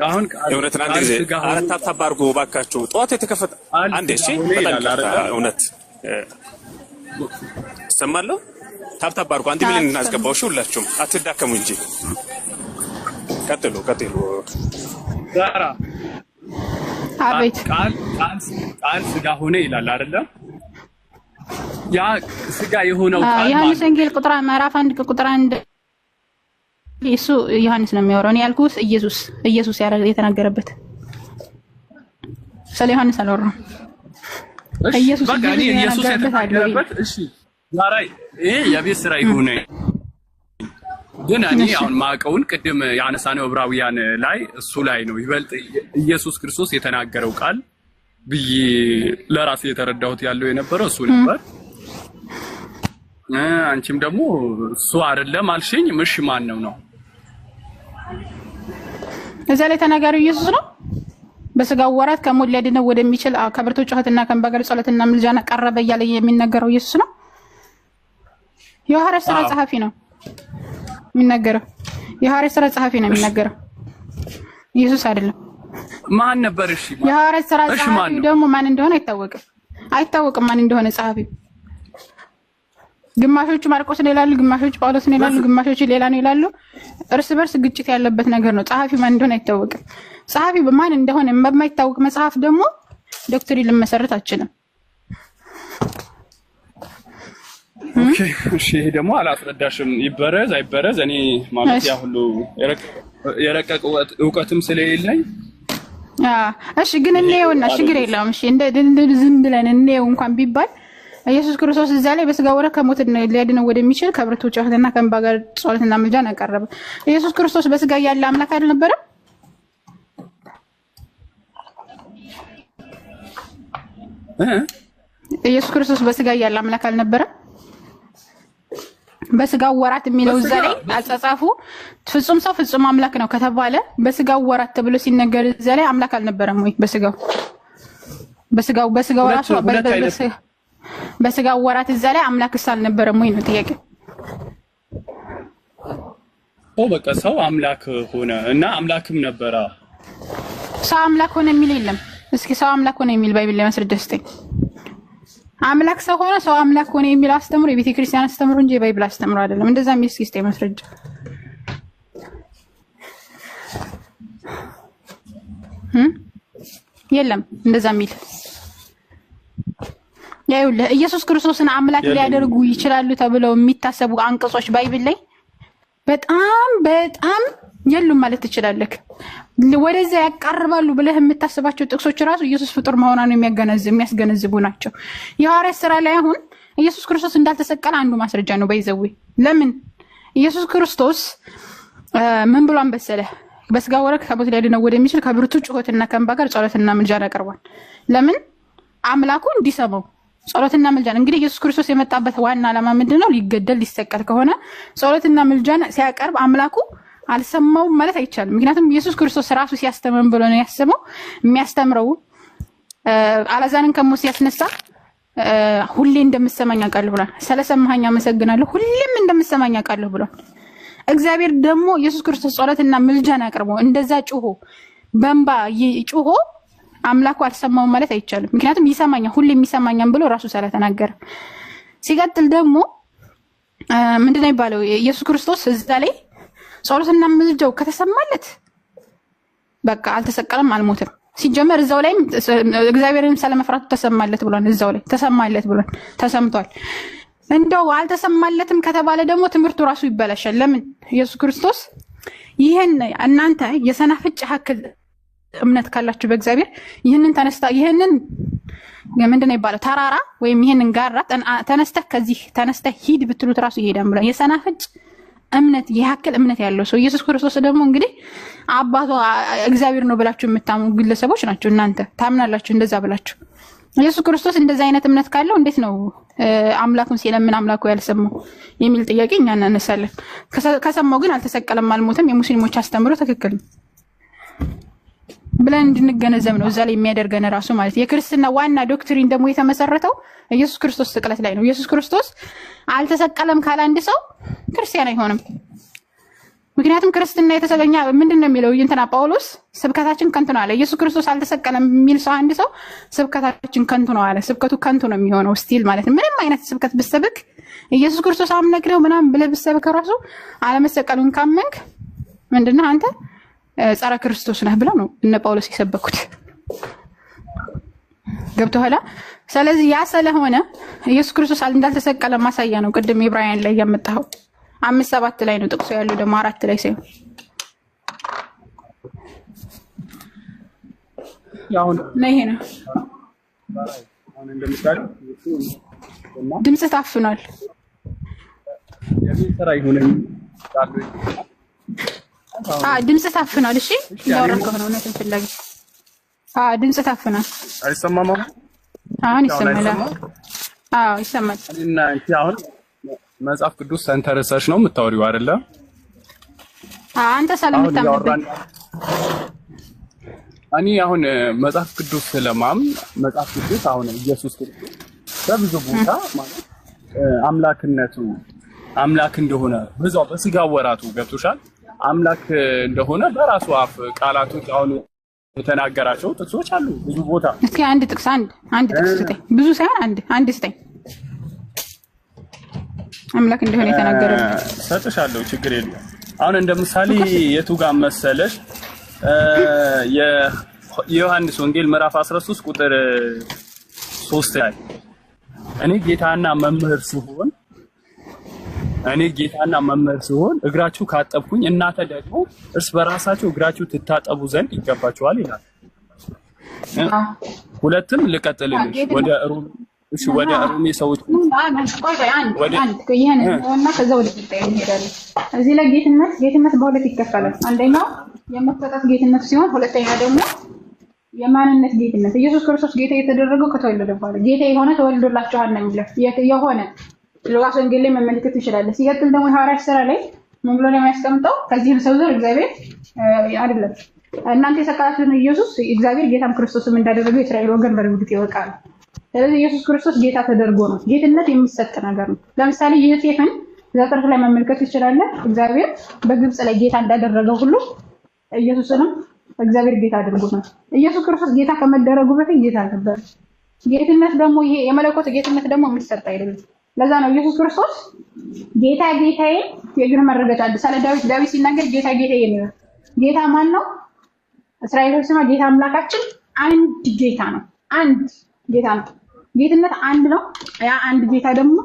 አሁን እውነትን አንድ ጊዜ አራት ታባርጉ ባካችሁ ጧት የተከፈተ አንዴ እሺ እውነት ሰማለሁ ታባርጉ አንድ ሚሊዮን እናስገባው እሺ ሁላችሁም አትዳከሙ እንጂ ቀጥሉ ዛራ አቤት ቃል ስጋ ሆነ ይላል አይደለ? ያ ስጋ የሆነው ቃል ዮሐንስ ወንጌል ቁጥር ምዕራፍ 1 ቁጥር 1 እሱ ዮሐንስ ነው የሚያወራው። እኔ ያልኩት ኢየሱስ የተናገረበት ስለ ዮሐንስ አልወራም። ኢየሱስ የተናገረበት እሺ ዛራ ይሄ የቤት ስራ ይሁን ግን እኔ አሁን ማቀውን ቅድም ያነሳነው ዕብራውያን ላይ እሱ ላይ ነው ይበልጥ ኢየሱስ ክርስቶስ የተናገረው ቃል ብዬ ለራሴ የተረዳሁት ያለው የነበረው እሱ ነበር። አንቺም ደግሞ እሱ አይደለም አልሽኝ። ምሽ ማን ነው? እዛ ላይ ተናጋሪው ኢየሱስ ነው። በስጋው ወራት ከሞት ሊያድነው ወደሚችል ከብርቱ ጩኸትና ከእንባ ጋር ጸሎትና ምልጃና ቀረበ እያለ የሚነገረው ኢየሱስ ነው። የሐዋርያት ሥራ ጸሐፊ ነው የሚነገረው። የሐዋርያት ሥራ ጸሐፊ ነው የሚነገረው ኢየሱስ አይደለም። ማን ነበር? እሺ የሐዋርያት ሥራ ጸሐፊ ደግሞ ማን እንደሆነ አይታወቅም ማን እንደሆነ ጸሐፊው። ግማሾቹ ማርቆስ ነው ይላሉ፣ ግማሾቹ ጳውሎስ ነው ይላሉ፣ ግማሾቹ ሌላ ነው ይላሉ። እርስ በርስ ግጭት ያለበት ነገር ነው። ጸሐፊ ማን እንደሆነ አይታወቅም። ጸሐፊ በማን እንደሆነ በማይታወቅ መጽሐፍ ደግሞ ዶክትሪን ልመሰረት አልችልም። ኦኬ እሺ፣ ይሄ ደግሞ አላስረዳሽም። ይበረዝ አይበረዝ እኔ ማለት ያ ሁሉ የረቀቀ እውቀትም ስለሌለኝ እሺ፣ ግን እንየውና ችግር የለውም። እሺ እንደ ዝም ብለን እንየው እንኳን ቢባል ኢየሱስ ክርስቶስ እዛ ላይ በስጋ ወራት ከሞት ሊያድነው ወደሚችል ከብርቱ ጩኸትና ከእንባ ጋር ጸሎትና ምልጃን አቀረበ። ኢየሱስ ክርስቶስ በስጋ ያለ አምላክ አልነበረም? ኢየሱስ ክርስቶስ በስጋ ያለ አምላክ አልነበረም? በስጋው ወራት የሚለው እዛ ላይ አጻጻፉ ፍጹም ሰው ፍጹም አምላክ ነው ከተባለ በስጋው ወራት ተብሎ ሲነገር እዛ ላይ አምላክ አልነበረም ወይ? በስጋው ራሱ በስጋው ወራት እዛ ላይ አምላክስ አልነበረም ወይ ነው ጥያቄ። በቃ ሰው አምላክ ሆነ እና አምላክም ነበረ። ሰው አምላክ ሆነ የሚል የለም። እስኪ ሰው አምላክ ሆነ የሚል ባይብል ላይ ማስረጃ ስጠኝ። አምላክ ሰው ሆነ ሰው አምላክ ሆነ የሚል አስተምሮ የቤተ ክርስቲያን አስተምሮ እንጂ የባይብል አስተምሮ አይደለም። እንደዛ የሚል እስኪ ስጠኝ ማስረጃ። የለም እንደዛ የሚል ያዩልህ። ኢየሱስ ክርስቶስን አምላክ ሊያደርጉ ይችላሉ ተብለው የሚታሰቡ አንቀጾች ባይብል ላይ በጣም የሉም ማለት ትችላለህ። ወደዛ ያቀርባሉ ብለህ የምታስባቸው ጥቅሶች ራሱ ኢየሱስ ፍጡር መሆኑን የሚያስገነዝቡ ናቸው። የሐዋርያት ሥራ ላይ አሁን ኢየሱስ ክርስቶስ እንዳልተሰቀለ አንዱ ማስረጃ ነው። ባይዘው ለምን ኢየሱስ ክርስቶስ ምን ብሏን በሰለህ? በስጋ ወራት ከሞት ሊያድነው ወደሚችል ከብርቱ ጩኸትና ከእንባ ጋር ጸሎትና ምልጃን አቀርቧል። ለምን? አምላኩ እንዲሰማው ጸሎትና ምልጃን። እንግዲህ ኢየሱስ ክርስቶስ የመጣበት ዋና ዓላማ ምንድነው? ሊገደል ሊሰቀል ከሆነ ጸሎትና ምልጃን ሲያቀርብ አምላኩ አልሰማውም ማለት አይቻልም። ምክንያቱም ኢየሱስ ክርስቶስ ራሱ ሲያስተምር ብሎ ነው ያሰማው። የሚያስተምረው አላዛርን ከሞት ሲያስነሳ ሁሌ እንደምሰማኝ አውቃለሁ ብሏል። ስለሰማኸኝ አመሰግናለሁ፣ ሁሌም እንደምሰማኝ አውቃለሁ ብሏል። እግዚአብሔር ደግሞ ኢየሱስ ክርስቶስ ጸሎትና ምልጃን አቅርቦ እንደዛ ጩሆ በእንባ ጩሆ አምላኩ አልሰማውም ማለት አይቻልም። ምክንያቱም ይሰማኛል፣ ሁሌም ይሰማኛል ብሎ ራሱ ስለተናገረ። ሲቀጥል ደግሞ ምንድነው የሚባለው? ኢየሱስ ክርስቶስ እዛ ላይ ጸሎትና ምልጃው ከተሰማለት በቃ አልተሰቀለም፣ አልሞትም። ሲጀመር እዛው ላይ እግዚአብሔርን ስለመፍራቱ ተሰማለት ብሏል። እዛው ላይ ተሰማለት ብሏል፣ ተሰምቷል። እንደው አልተሰማለትም ከተባለ ደግሞ ትምህርቱ ራሱ ይበላሻል። ለምን? ኢየሱስ ክርስቶስ ይሄን እናንተ የሰናፍጭ ያክል እምነት ካላችሁ በእግዚአብሔር ይሄንን ምንድነው የሚባለው ተራራ ወይም ይሄንን ጋራ ተነስተህ ሂድ ብትሉት ራሱ ይሄዳል ብሏል። የሰናፍጭ እምነት ያክል እምነት ያለው ሰው ኢየሱስ ክርስቶስ ደግሞ እንግዲህ አባቱ እግዚአብሔር ነው ብላችሁ የምታምኑ ግለሰቦች ናቸው። እናንተ ታምናላችሁ እንደዛ ብላችሁ። ኢየሱስ ክርስቶስ እንደዛ አይነት እምነት ካለው እንዴት ነው አምላኩን ሲለምን አምላኩ ያልሰማው የሚል ጥያቄ እኛ እናነሳለን። ከሰማው ግን አልተሰቀለም፣ አልሞተም፣ የሙስሊሞች አስተምሮ ትክክል ነው ብለን እንድንገነዘብ ነው እዛ ላይ የሚያደርገን ራሱ ማለት። የክርስትና ዋና ዶክትሪን ደግሞ የተመሰረተው ኢየሱስ ክርስቶስ ስቅለት ላይ ነው። ኢየሱስ ክርስቶስ አልተሰቀለም ካለ አንድ ሰው ክርስቲያን አይሆንም። ምክንያቱም ክርስትና የተሰገኛ ምንድነው የሚለው እንትና ጳውሎስ ስብከታችን ከንቱ ነው አለ። ኢየሱስ ክርስቶስ አልተሰቀለም የሚል ሰው አንድ ሰው ስብከታችን ከንቱ ነው አለ። ስብከቱ ከንቱ ነው የሚሆነው ስቲል ማለት ነው። ምንም አይነት ስብከት ብትሰብክ ኢየሱስ ክርስቶስ አምላክ ነው ምናምን ብለህ ብትሰብክ ራሱ አለመሰቀሉን ካመንክ ምንድነው አንተ ጸረ ክርስቶስ ነህ ብለው ነው እነ ጳውሎስ የሰበኩት። ገብቶሃል? ስለዚህ ያ ስለሆነ ኢየሱስ ክርስቶስ እንዳልተሰቀለ ማሳያ ነው። ቅድም ዕብራውያን ላይ ያመጣው 5:7 ላይ ነው ጥቅሱ ያለው፣ ደግሞ 4 ላይ ሳይሆን ያውን ይሄ ነው። ድምጽ ታፍኗል። የሚሰራ ይሁን ድምጽ ታፍኗል። እሺ ያወራከው ነው ነው ተፈላጊ ድምጽ ታፍኗል። አይሰማም? አሁን ይሰማል። ይሰማል። እና እንት አሁን መጽሐፍ ቅዱስ ሰንተረሰሽ ነው የምታወሪው አይደለ? አንተ ሰላም የምታምንበት እኔ አሁን መጽሐፍ ቅዱስ ስለማምን መጽሐፍ ቅዱስ አሁን ኢየሱስ ክርስቶስ በብዙ ቦታ ማለት አምላክነቱ አምላክ እንደሆነ በዛው በስጋ ወራቱ ገብቶሻል አምላክ እንደሆነ በራሱ አፍ ቃላቶች አሁን የተናገራቸው ጥቅሶች አሉ ብዙ ቦታ። እስኪ አንድ ጥቅስ ስጠኝ። ብዙ ሳይሆን አንድ ስጠኝ። አምላክ እንደሆነ የተናገረው ሰጥሻለሁ፣ ችግር የለም። አሁን እንደ ምሳሌ የቱ ጋር መሰለሽ የዮሐንስ ወንጌል ምዕራፍ 13 ቁጥር 3 ላይ እኔ ጌታና መምህር ሲሆን እግራችሁ ካጠብኩኝ እናንተ ደግሞ እርስ በራሳችሁ እግራችሁ ትታጠቡ ዘንድ ይገባችኋል ይላል። ሁለቱም ልቀጥልልሽ ወደ ሮሜ ሰዎች እዚህ ላይ ጌትነት በሁለት ይከፈላል። አንደኛው የመሰጠት ጌትነት ሲሆን ሁለተኛ ደግሞ የማንነት ጌትነት። ኢየሱስ ክርስቶስ ጌታ የተደረገው ከተወለደ በኋላ ጌታ የሆነ ተወልዶላችኋል ነው የሚለው የሆነ ሉቃስ ወንጌል ላይ መመልከት ትችላለህ። ሲቀጥል ደግሞ የሐዋርያት ሥራ ላይ ምን ብሎ ነው የሚያስቀምጠው? ከዚህም ሰው ዘር እግዚአብሔር አይደለም እናንተ የሰቀላችሁትን ኢየሱስ እግዚአብሔር ጌታም ክርስቶስም እንዳደረገው የእስራኤል ወገን በእርግጥ ያውቃል። ስለዚህ ኢየሱስ ክርስቶስ ጌታ ተደርጎ ነው። ጌትነት የሚሰጥ ነገር ነው። ለምሳሌ ዮሴፍን ዘፍጥረት ላይ መመልከት ትችላለህ። እግዚአብሔር በግብጽ ላይ ጌታ እንዳደረገው ሁሉ ኢየሱስንም እግዚአብሔር ጌታ አድርጎት ነው። ኢየሱስ ክርስቶስ ጌታ ከመደረጉ በፊት ጌታ ነበር። ጌትነት ደግሞ ይሄ የመለኮት ጌትነት ደግሞ የሚሰጥ አይደለም። ለዛ ነው ኢየሱስ ክርስቶስ ጌታዬ የእግር መረገጫ ስለ ዳዊት ሲናገር ጌታዬ ነው። ጌታ ማን ነው? እስራኤሎች ስማ ጌታ አምላካችን አንድ ጌታ ነው። አንድ ጌታ ነው። ጌትነት አንድ ነው። ያ አንድ ጌታ ደግሞ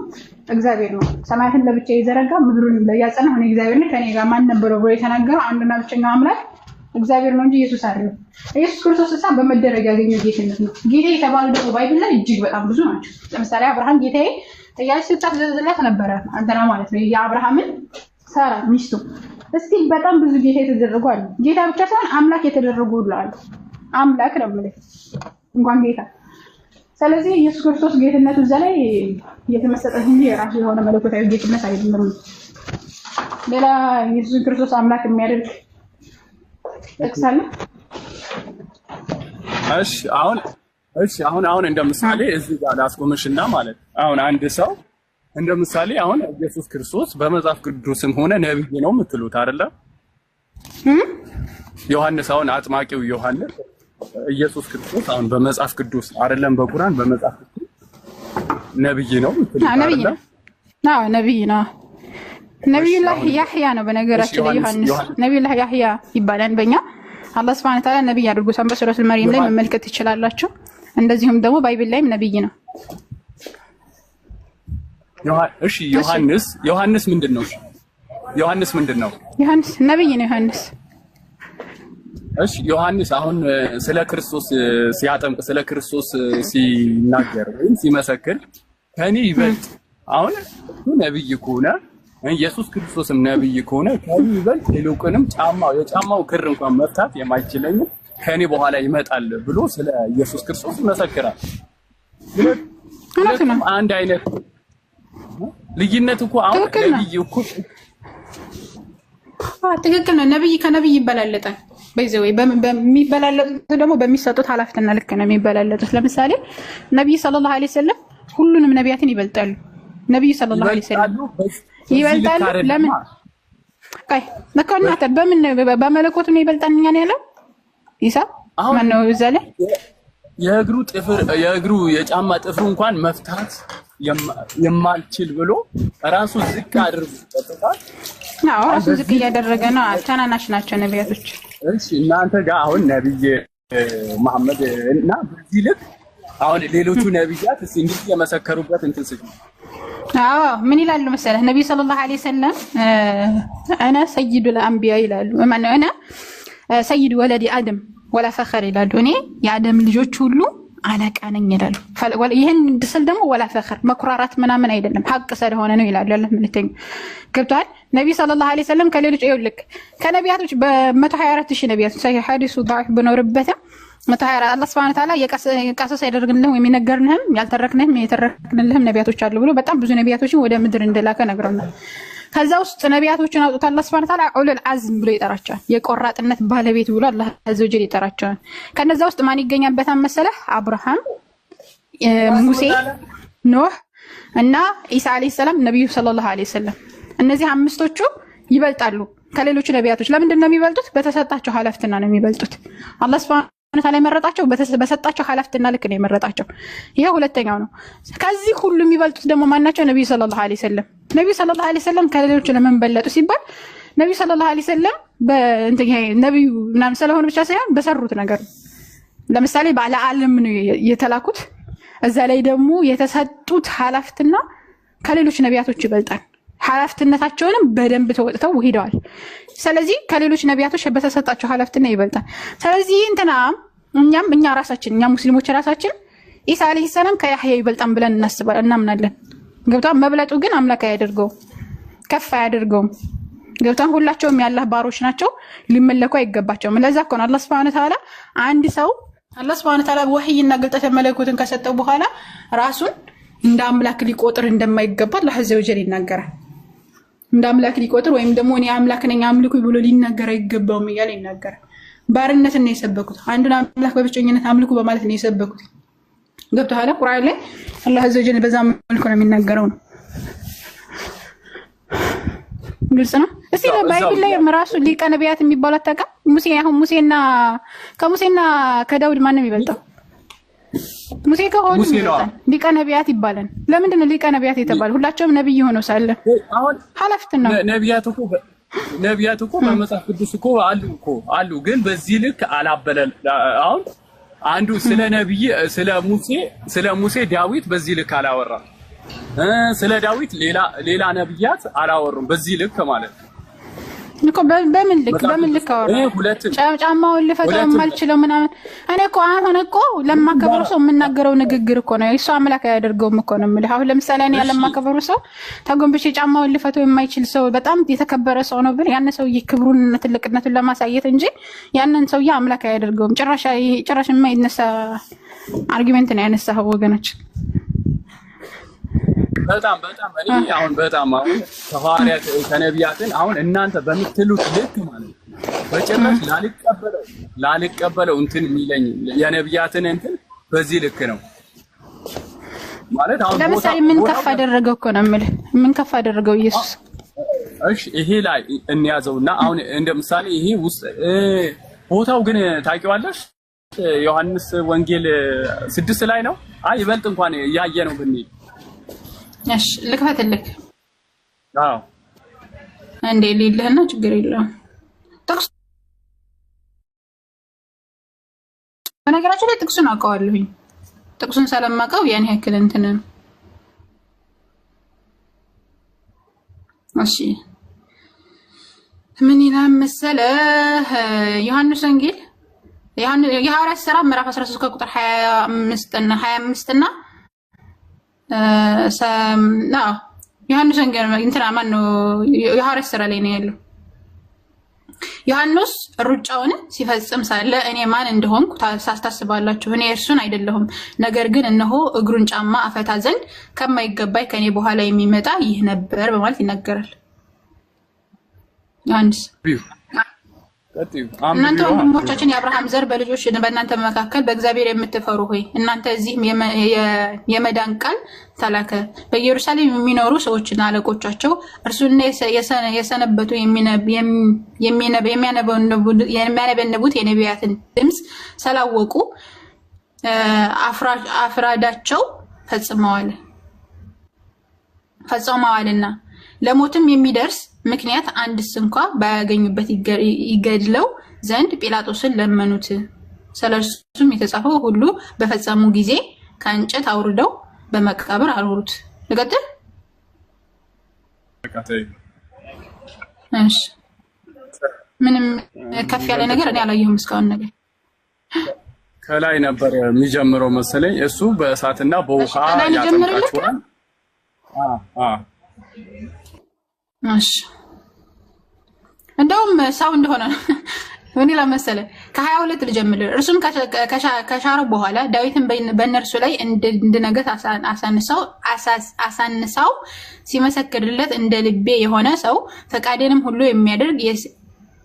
እግዚአብሔር ነው። ሰማያትን ለብቻ የዘረጋ ምድሩን ያጸና ሆነ እግዚአብሔር ነው። ከኔ ጋር ማን ነበረ ብሎ የተናገረው አንድና ብቸኛው አምላክ እግዚአብሔር ነው እንጂ ኢየሱስ አይደለም። ኢየሱስ ክርስቶስ እሳ በመደረግ ያገኘው ጌትነት ነው። ጌታ የተባሉ ደግሞ ባይብል ላይ እጅግ በጣም ብዙ ናቸው። ለምሳሌ አብርሃም ጌታዬ ያለች ስታዘዝለት ነበረ አንተና ማለት ነው የአብርሃምን ሳራ ሚስቱ እስቲ በጣም ብዙ ጌታ የተደረጉ አሉ። ጌታ ብቻ ሳይሆን አምላክ የተደረጉ ሁሉ አሉ። አምላክ ነው ማለት እንኳን ጌታ። ስለዚህ ኢየሱስ ክርስቶስ ጌትነቱ እዛ ላይ የተመሰጠ እንጂ የራሱ የሆነ መለኮታዊ ጌትነት አይደለም። ሌላ ኢየሱስ ክርስቶስ አምላክ የሚያደርግ ተክሳለ። እሺ አሁን እንደምሳሌ እዚህ ጋር ላስቆምሽና ማለት አሁን አንድ ሰው እንደምሳሌ አሁን ኢየሱስ ክርስቶስ በመጽሐፍ ቅዱስም ሆነ ነብይ ነው የምትሉት አይደለ? ዮሐንስ አሁን አጥማቂው ዮሐንስ ኢየሱስ ክርስቶስ አሁን በመጽሐፍ ቅዱስ አይደለም በቁርአን በመጽሐፍ ቅዱስ ነብይ ነው የምትሉት አይደለ? አዎ ነብይ ነው። ነብዩላህ ያህያ ነው በነገራችን ላይ ዮሐንስ ነብዩላህ ያህያ ይባላል በእኛ አላህ Subhanahu Wa Ta'ala ነብይ አድርጎታል። በሱረቱል መርየም ላይ መመልከት ትችላላችሁ። እንደዚሁም ደግሞ ባይብል ላይም ነብይ ነው። እሺ ዮሐንስ ምንድነው? ዮሐንስ ነብይ ነው ዮሐንስ። እሺ ዮሐንስ አሁን ስለ ክርስቶስ ሲያጠምቅ ስለ ክርስቶስ ሲናገር ወይም ሲመሰክር ከኔ ይበልጥ አሁን ነብይ ከሆነ ኢየሱስ ክርስቶስም ነብይ ከሆነ ከኔ ይበልጥ ይልቁንም የጫማው ክር እንኳን መፍታት የማይችለኝ ከኔ በኋላ ይመጣል ብሎ ስለ ኢየሱስ ክርስቶስ ይመሰክራል። ሁለቱም አንድ አይነት ልዩነት እኮ አሁን ነብይ እኮ ትክክል ነው። ነብይ ከነብይ ይበላለጣል። በዚህ በሚበላለጡት ደግሞ በሚሰጡት ኃላፊነትና ልክ ነው የሚበላለጡት። ለምሳሌ ነብይ ሰለላሁ ዐለይሂ ወሰለም ሁሉንም ነቢያትን ይበልጣሉ። ነብይ ሰለላሁ ዐለይሂ ወሰለም ይበልጣሉ። ለምን? ቆይ ለካናተ በምን በመለኮቱ ነው ይበልጣልኛ ነው ያለው ኢሳ ማን ነው ዘለ የእግሩ የጫማ ጥፍሩ እንኳን መፍታት የማልችል ብሎ ራሱ ዝቅ አድርጎ ተጠቃ ነው። ራሱ ዝቅ እያደረገ ነው። ታናናሽ ናቸው ነቢያቶች። እሺ እናንተ ጋር አሁን ነብይ መሐመድ እና በዚህ ልክ አሁን ሌሎቹ ነብያት እንዴት የመሰከሩበት እንትን ስለ ምን ይላሉ መሰለህ? ነብይ ሰለላሁ ዐለይሂ ወሰለም አና ሰይዱል አንቢያ ይላሉ። ማን ነው? አና ሰይድ ወለዲ አደም ወላ ፈኸር ይላሉ። እኔ የአደም ልጆች ሁሉ አለቃ ነኝ ይላሉ። ይሄን ድስል ደግሞ ወላ ፈኸር መኩራራት ምናምን አይደለም ሐቅ ስለሆነ ነው ይላሉ። አላህ መልእክተኛ ገብቷል። ነብይ ሰለላሁ ዐለይሂ ወሰለም ከሌሎች ይልክ ከነቢያቶች በ124000 ነቢያቶች ሰሂህ ሐዲሱ ضعيف በኖርበት 124 አላህ Subhanahu Wa Ta'ala የቀሰስ ያደርግልንም የሚነገርንም ያልተረክንም የተረክንልህም ነቢያቶች አሉ ብሎ በጣም ብዙ ነቢያቶችን ወደ ምድር እንደላከ ነግረውናል። ከዛ ውስጥ ነቢያቶችን አውጥቶ አላህ ሱብሓነሁ ወተዓላ ኡሉል አዝም ብሎ ይጠራቸዋል። የቆራጥነት ባለቤት ብሎ አላህ አዘወጀል ይጠራቸዋል። ከነዛ ውስጥ ማን ይገኛበታል መሰለህ? አብርሃም፣ ሙሴ፣ ኖህ እና ኢሳ አለይሂ ሰላም፣ ነብዩ ሰለላሁ ዐለይሂ ወሰለም። እነዚህ አምስቶቹ ይበልጣሉ ከሌሎች ነቢያቶች። ለምንድን ነው የሚበልጡት? በተሰጣቸው ኃላፊነት ነው የሚበልጡት። አላህ ሱብሓነሁ ወተዓላ የመረጣቸው በሰጣቸው ኃላፊነት ልክ ነው የመረጣቸው። ይሄ ሁለተኛው ነው። ከዚህ ሁሉ የሚበልጡት ደግሞ ማናቸው? ነብዩ ሰለላሁ ዐለይሂ ወሰለም። ነብዩ ሰለላሁ ዐለይሂ ወሰለም ከሌሎች ለምን በለጡ ሲባል ነብዩ ሰለላሁ ዐለይሂ ወሰለም ነብዩ ምናምን ስለሆነ ብቻ ሳይሆን በሰሩት ነገር። ለምሳሌ ባለ ዓለም ነው የተላኩት። እዛ ላይ ደግሞ የተሰጡት ኃላፊነት ከሌሎች ነቢያቶች ይበልጣል። ኃላፊነታቸውንም በደንብ ተወጥተው ሄደዋል። ስለዚህ ከሌሎች ነቢያቶች በተሰጣቸው ኃላፊነት ይበልጣል። ስለዚህ እኛ ራሳችን ሙስሊሞች ራሳችን ኢሳ አለይሂ ሰላም ከያህያ ይበልጣን ብለን እናምናለን። ገብቷል? መብለጡ ግን አምላክ አያደርገውም፣ ከፍ አያደርገውም። ገብቷል? ሁላቸውም ያላህ ባሮች ናቸው፣ ሊመለኩ አይገባቸውም። ለዛ እኮ ነው አላህ ሱብሓነሁ ወተዓላ አንድ ሰው አላህ ሱብሓነሁ ወተዓላ ወህይና ግልጠተ መለኮትን ከሰጠው በኋላ ራሱን እንደ አምላክ ሊቆጥር እንደማይገባ አላህ አዘ ወጀል ይናገራል። እንደ አምላክ ሊቆጥር ወይም ደግሞ እኔ አምላክ ነኝ አምልኩ ብሎ ሊናገር አይገባውም እያለ ይናገራል። ባርነትን ነው የሰበኩት፣ አንዱን አምላክ በብቸኝነት አምልኩ በማለት ነው የሰበኩት። ገብቶሃል? ቁርአን ላይ አላህ አዘ ወጀል በዛ መልኩ ነው የሚናገረው ነው። ግልጽ ነው። እስቲ ባይብል ላይ ራሱ ሊቀ ነቢያት የሚባለው አታውቅም? ከሙሴና ከዳውድ ማንም ይበልጣው? ሙሴ ከሆኑ ሊቀ ነቢያት ይባላል። ለምንድን ነው ሊቀ ነቢያት የተባለው? ሁላቸውም ነብይ ሆነው ሳለ ኃላፊነት ነው። ነቢያት እኮ በመጽሐፍ ቅዱስ እኮ አሉ፣ ግን በዚህ ልክ አላበለል። አሁን አንዱ ስለ ሙሴ ዳዊት በዚህ ልክ አላወራም። ስለ ዳዊት ሌላ ነብያት አላወሩም በዚህ ልክ ማለት ነው እኮ። በምን ልክ አወራ? ጫማውን ልፈታው የማልችለው ምናምን። እኔ እኮ አሁን እኮ ለማከብረው ሰው የምናገረው ንግግር እኮ ነው። እሱ አምላክ አያደርገውም እኮ ነው የምልህ። አሁን ለምሳሌ እኔ ለማከብረው ሰው ተጎንብሼ ጫማውን ልፈታው የማይችል ሰው በጣም የተከበረ ሰው ነው ብል ያን ሰውዬ ክብሩንና ትልቅነቱን ለማሳየት እንጂ ያንን ሰውዬ አምላክ አያደርገውም። ጭራሽ የማይነሳ አርጊመንት ነው ያነሳው ወገኖች። በጣም እኔ አሁን ተሐዋርያት ከነቢያትን አሁን እናንተ በምትሉት ልክ ማለት በጭራሽ ላልቀበለው እንትን የሚለኝ የነቢያትን እንትን በዚህ ልክ ነው ማለት። አሁን ለምሳሌ ምን ከፍ አደረገው እኮ ነው የምልህ። ምን ከፍ አደረገው ኢየሱስ? እሺ ይሄ ላይ እንያዘውና አሁን እንደ ምሳሌ ይሄ ውስጥ ቦታው ግን ታውቂዋለሽ? ዮሐንስ ወንጌል 6 ላይ ነው። ይበልጥ እንኳን ያየ ነው ብንይ እሺ ልክፈትልክ። አዎ እንዴ ሊልህና ችግር የለውም። በነገራችን ላይ ጥቅሱን አውቀዋለሁኝ። ጥቅሱን ስለማውቀው ያን ያክል እንትን ነው። እሺ ምን ይላል መሰለህ? ዮሐንስ ወንጌል የሐዋርያት ሥራ ምዕራፍ 13 ከቁጥር 25 እና ዮሐንስ ወንጌል እንትና ማነው የሐዋርያት ሥራ ላይ ነው ያለው። ዮሐንስ ሩጫውን ሲፈጽም ሳለ እኔ ማን እንደሆንኩ ታስታስባላችሁ? እኔ እርሱን አይደለሁም፣ ነገር ግን እነሆ እግሩን ጫማ አፈታ ዘንድ ከማይገባኝ ከኔ በኋላ የሚመጣ ይህ ነበር በማለት ይናገራል ዮሐንስ። እናንተ ወንድሞቻችን የአብርሃም ዘር በልጆች በእናንተ መካከል በእግዚአብሔር የምትፈሩ ሆይ እናንተ እዚህ የመዳን ቃል ተላከ። በኢየሩሳሌም የሚኖሩ ሰዎችና አለቆቻቸው እርሱና የሰነበቱ የሚያነበንቡት የነቢያትን ድምፅ ስላወቁ አፍራዳቸው ፈጽመዋልና ለሞትም የሚደርስ ምክንያት አንድስ እንኳ ባያገኙበት ይገድለው ዘንድ ጲላጦስን ለመኑት። ስለሱም የተጻፈው ሁሉ በፈጸሙ ጊዜ ከእንጨት አውርደው በመቃብር አኖሩት። ልቀጥል? እሺ ምንም ከፍ ያለ ነገር እኔ አላየሁም እስካሁን። ነገር ከላይ ነበር የሚጀምረው መሰለኝ። እሱ በእሳትና በውሃ ያጠምቃቸዋል። እሺ እንደውም ሰው እንደሆነ ምን ይላል መሰለህ? ከ22 ልጀምር። እርሱም ከሻረው በኋላ ዳዊትን በእነርሱ ላይ እንድነገሥ አሳንሳው ሲመሰክርለት እንደ ልቤ የሆነ ሰው ፈቃዴንም ሁሉ የሚያደርግ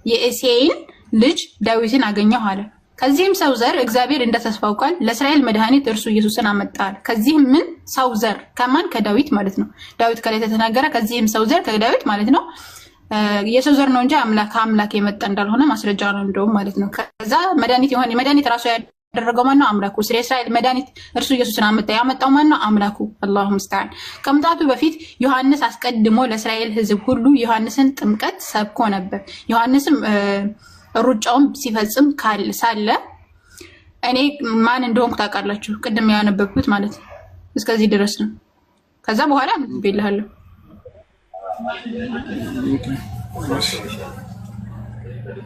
የእሴይን ልጅ ዳዊትን አገኘሁ አለ። ከዚህም ሰው ዘር እግዚአብሔር እንደተስፋው ቃል ለእስራኤል መድኃኒት እርሱ ኢየሱስን አመጣል። ከዚህም ምን ሰው ዘር ከማን? ከዳዊት ማለት ነው። ዳዊት ከላይ ተተናገረ። ከዚህም ሰው ዘር ከዳዊት ማለት ነው። የሰው ዘር ነው እንጂ አምላክ የመጣ እንዳልሆነ ማስረጃ ነው እንደውም ማለት ነው። ከዛ መድኃኒት የሆነ መድኃኒት ራሱ ያደረገው ማን ነው? አምላኩ። ስለ እስራኤል መድኃኒት እርሱ ኢየሱስን አመጣ። ያመጣው ማን ነው? አምላኩ። አላሁ ሙስተዓን። ከመምጣቱ በፊት ዮሐንስ አስቀድሞ ለእስራኤል ሕዝብ ሁሉ ዮሐንስን ጥምቀት ሰብኮ ነበር። ዮሐንስም ሩጫውን ሲፈጽም ሳለ እኔ ማን እንደሆንኩ ታውቃላችሁ። ቅድም ያነበብኩት ማለት ነው። እስከዚህ ድረስ ነው። ከዛ በኋላ ብዬልሃለሁ።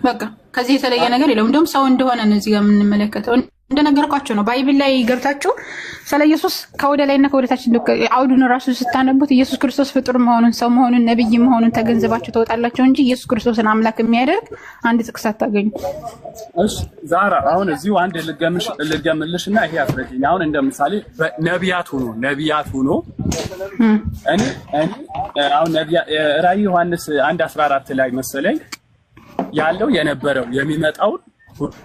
በቃ ከዚህ የተለየ ነገር የለውም። እንደውም ሰው እንደሆነ ነው እዚህ ጋር የምንመለከተው። እንደነገርኳቸው ነው። ባይብል ላይ ገብታችሁ ስለ ኢየሱስ ከወደ ላይና ከወደ ታች አውዱን ራሱ ስታነቡት ኢየሱስ ክርስቶስ ፍጡር መሆኑን፣ ሰው መሆኑን፣ ነብይ መሆኑን ተገንዝባችሁ ተወጣላችሁ እንጂ ኢየሱስ ክርስቶስን አምላክ የሚያደርግ አንድ ጥቅስ አታገኙ። እሺ ዛራ፣ አሁን እዚሁ አንድ ልገምልሽና ይሄ አስረጅኝ። አሁን እንደምሳሌ ነቢያት ሆኖ እኔ አሁን ራዕይ ዮሐንስ 1:14 ላይ መሰለኝ ያለው የነበረው የሚመጣው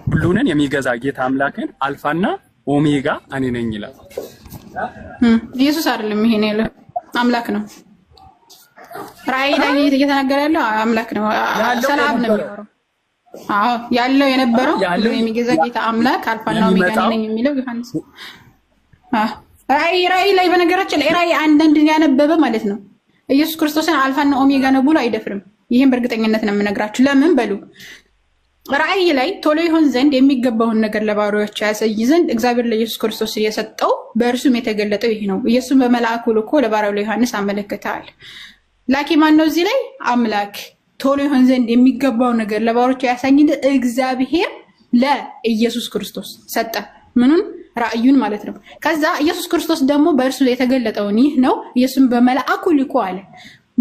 ሁሉንን የሚገዛ ጌታ አምላክን አልፋና ኦሜጋ እኔ ነኝ ይላል። ኢየሱስ አይደለም ይሄን ያለው አምላክ ነው። ራእይ ላይ እየተናገረ ያለው አምላክ ነው። ሰላም ነው የሚኖረው። አዎ ያለው የነበረው ሁሉን የሚገዛ ጌታ አምላክ አልፋና ኦሜጋ ነኝ የሚለው ዮሐንስ። ራእይ ላይ በነገራችን ላይ ራእይ አንዳንድ ያነበበ ማለት ነው ኢየሱስ ክርስቶስን አልፋና ኦሜጋ ነው ብሎ አይደፍርም። ይሄን በእርግጠኝነት ነው የምነግራችሁ። ለምን በሉ ራእይ ላይ ቶሎ ይሆን ዘንድ የሚገባውን ነገር ለባሪያዎቹ ያሳይ ዘንድ እግዚአብሔር ለኢየሱስ ክርስቶስ የሰጠው በእርሱም የተገለጠው ይሄ ነው። ኢየሱስም በመልአኩ ልኮ ለባሪያው ለዮሐንስ አመለከታል። ላኪ ማን ነው? እዚህ ላይ አምላክ ቶሎ ይሆን ዘንድ የሚገባው ነገር ለባሪያዎቹ ያሳይ ዘንድ እግዚአብሔር ለኢየሱስ ክርስቶስ ሰጠ። ምኑን? ራእዩን ማለት ነው። ከዛ ኢየሱስ ክርስቶስ ደግሞ በእርሱ የተገለጠውን ይህ ነው ኢየሱስም በመልአኩ ልኮ አለ።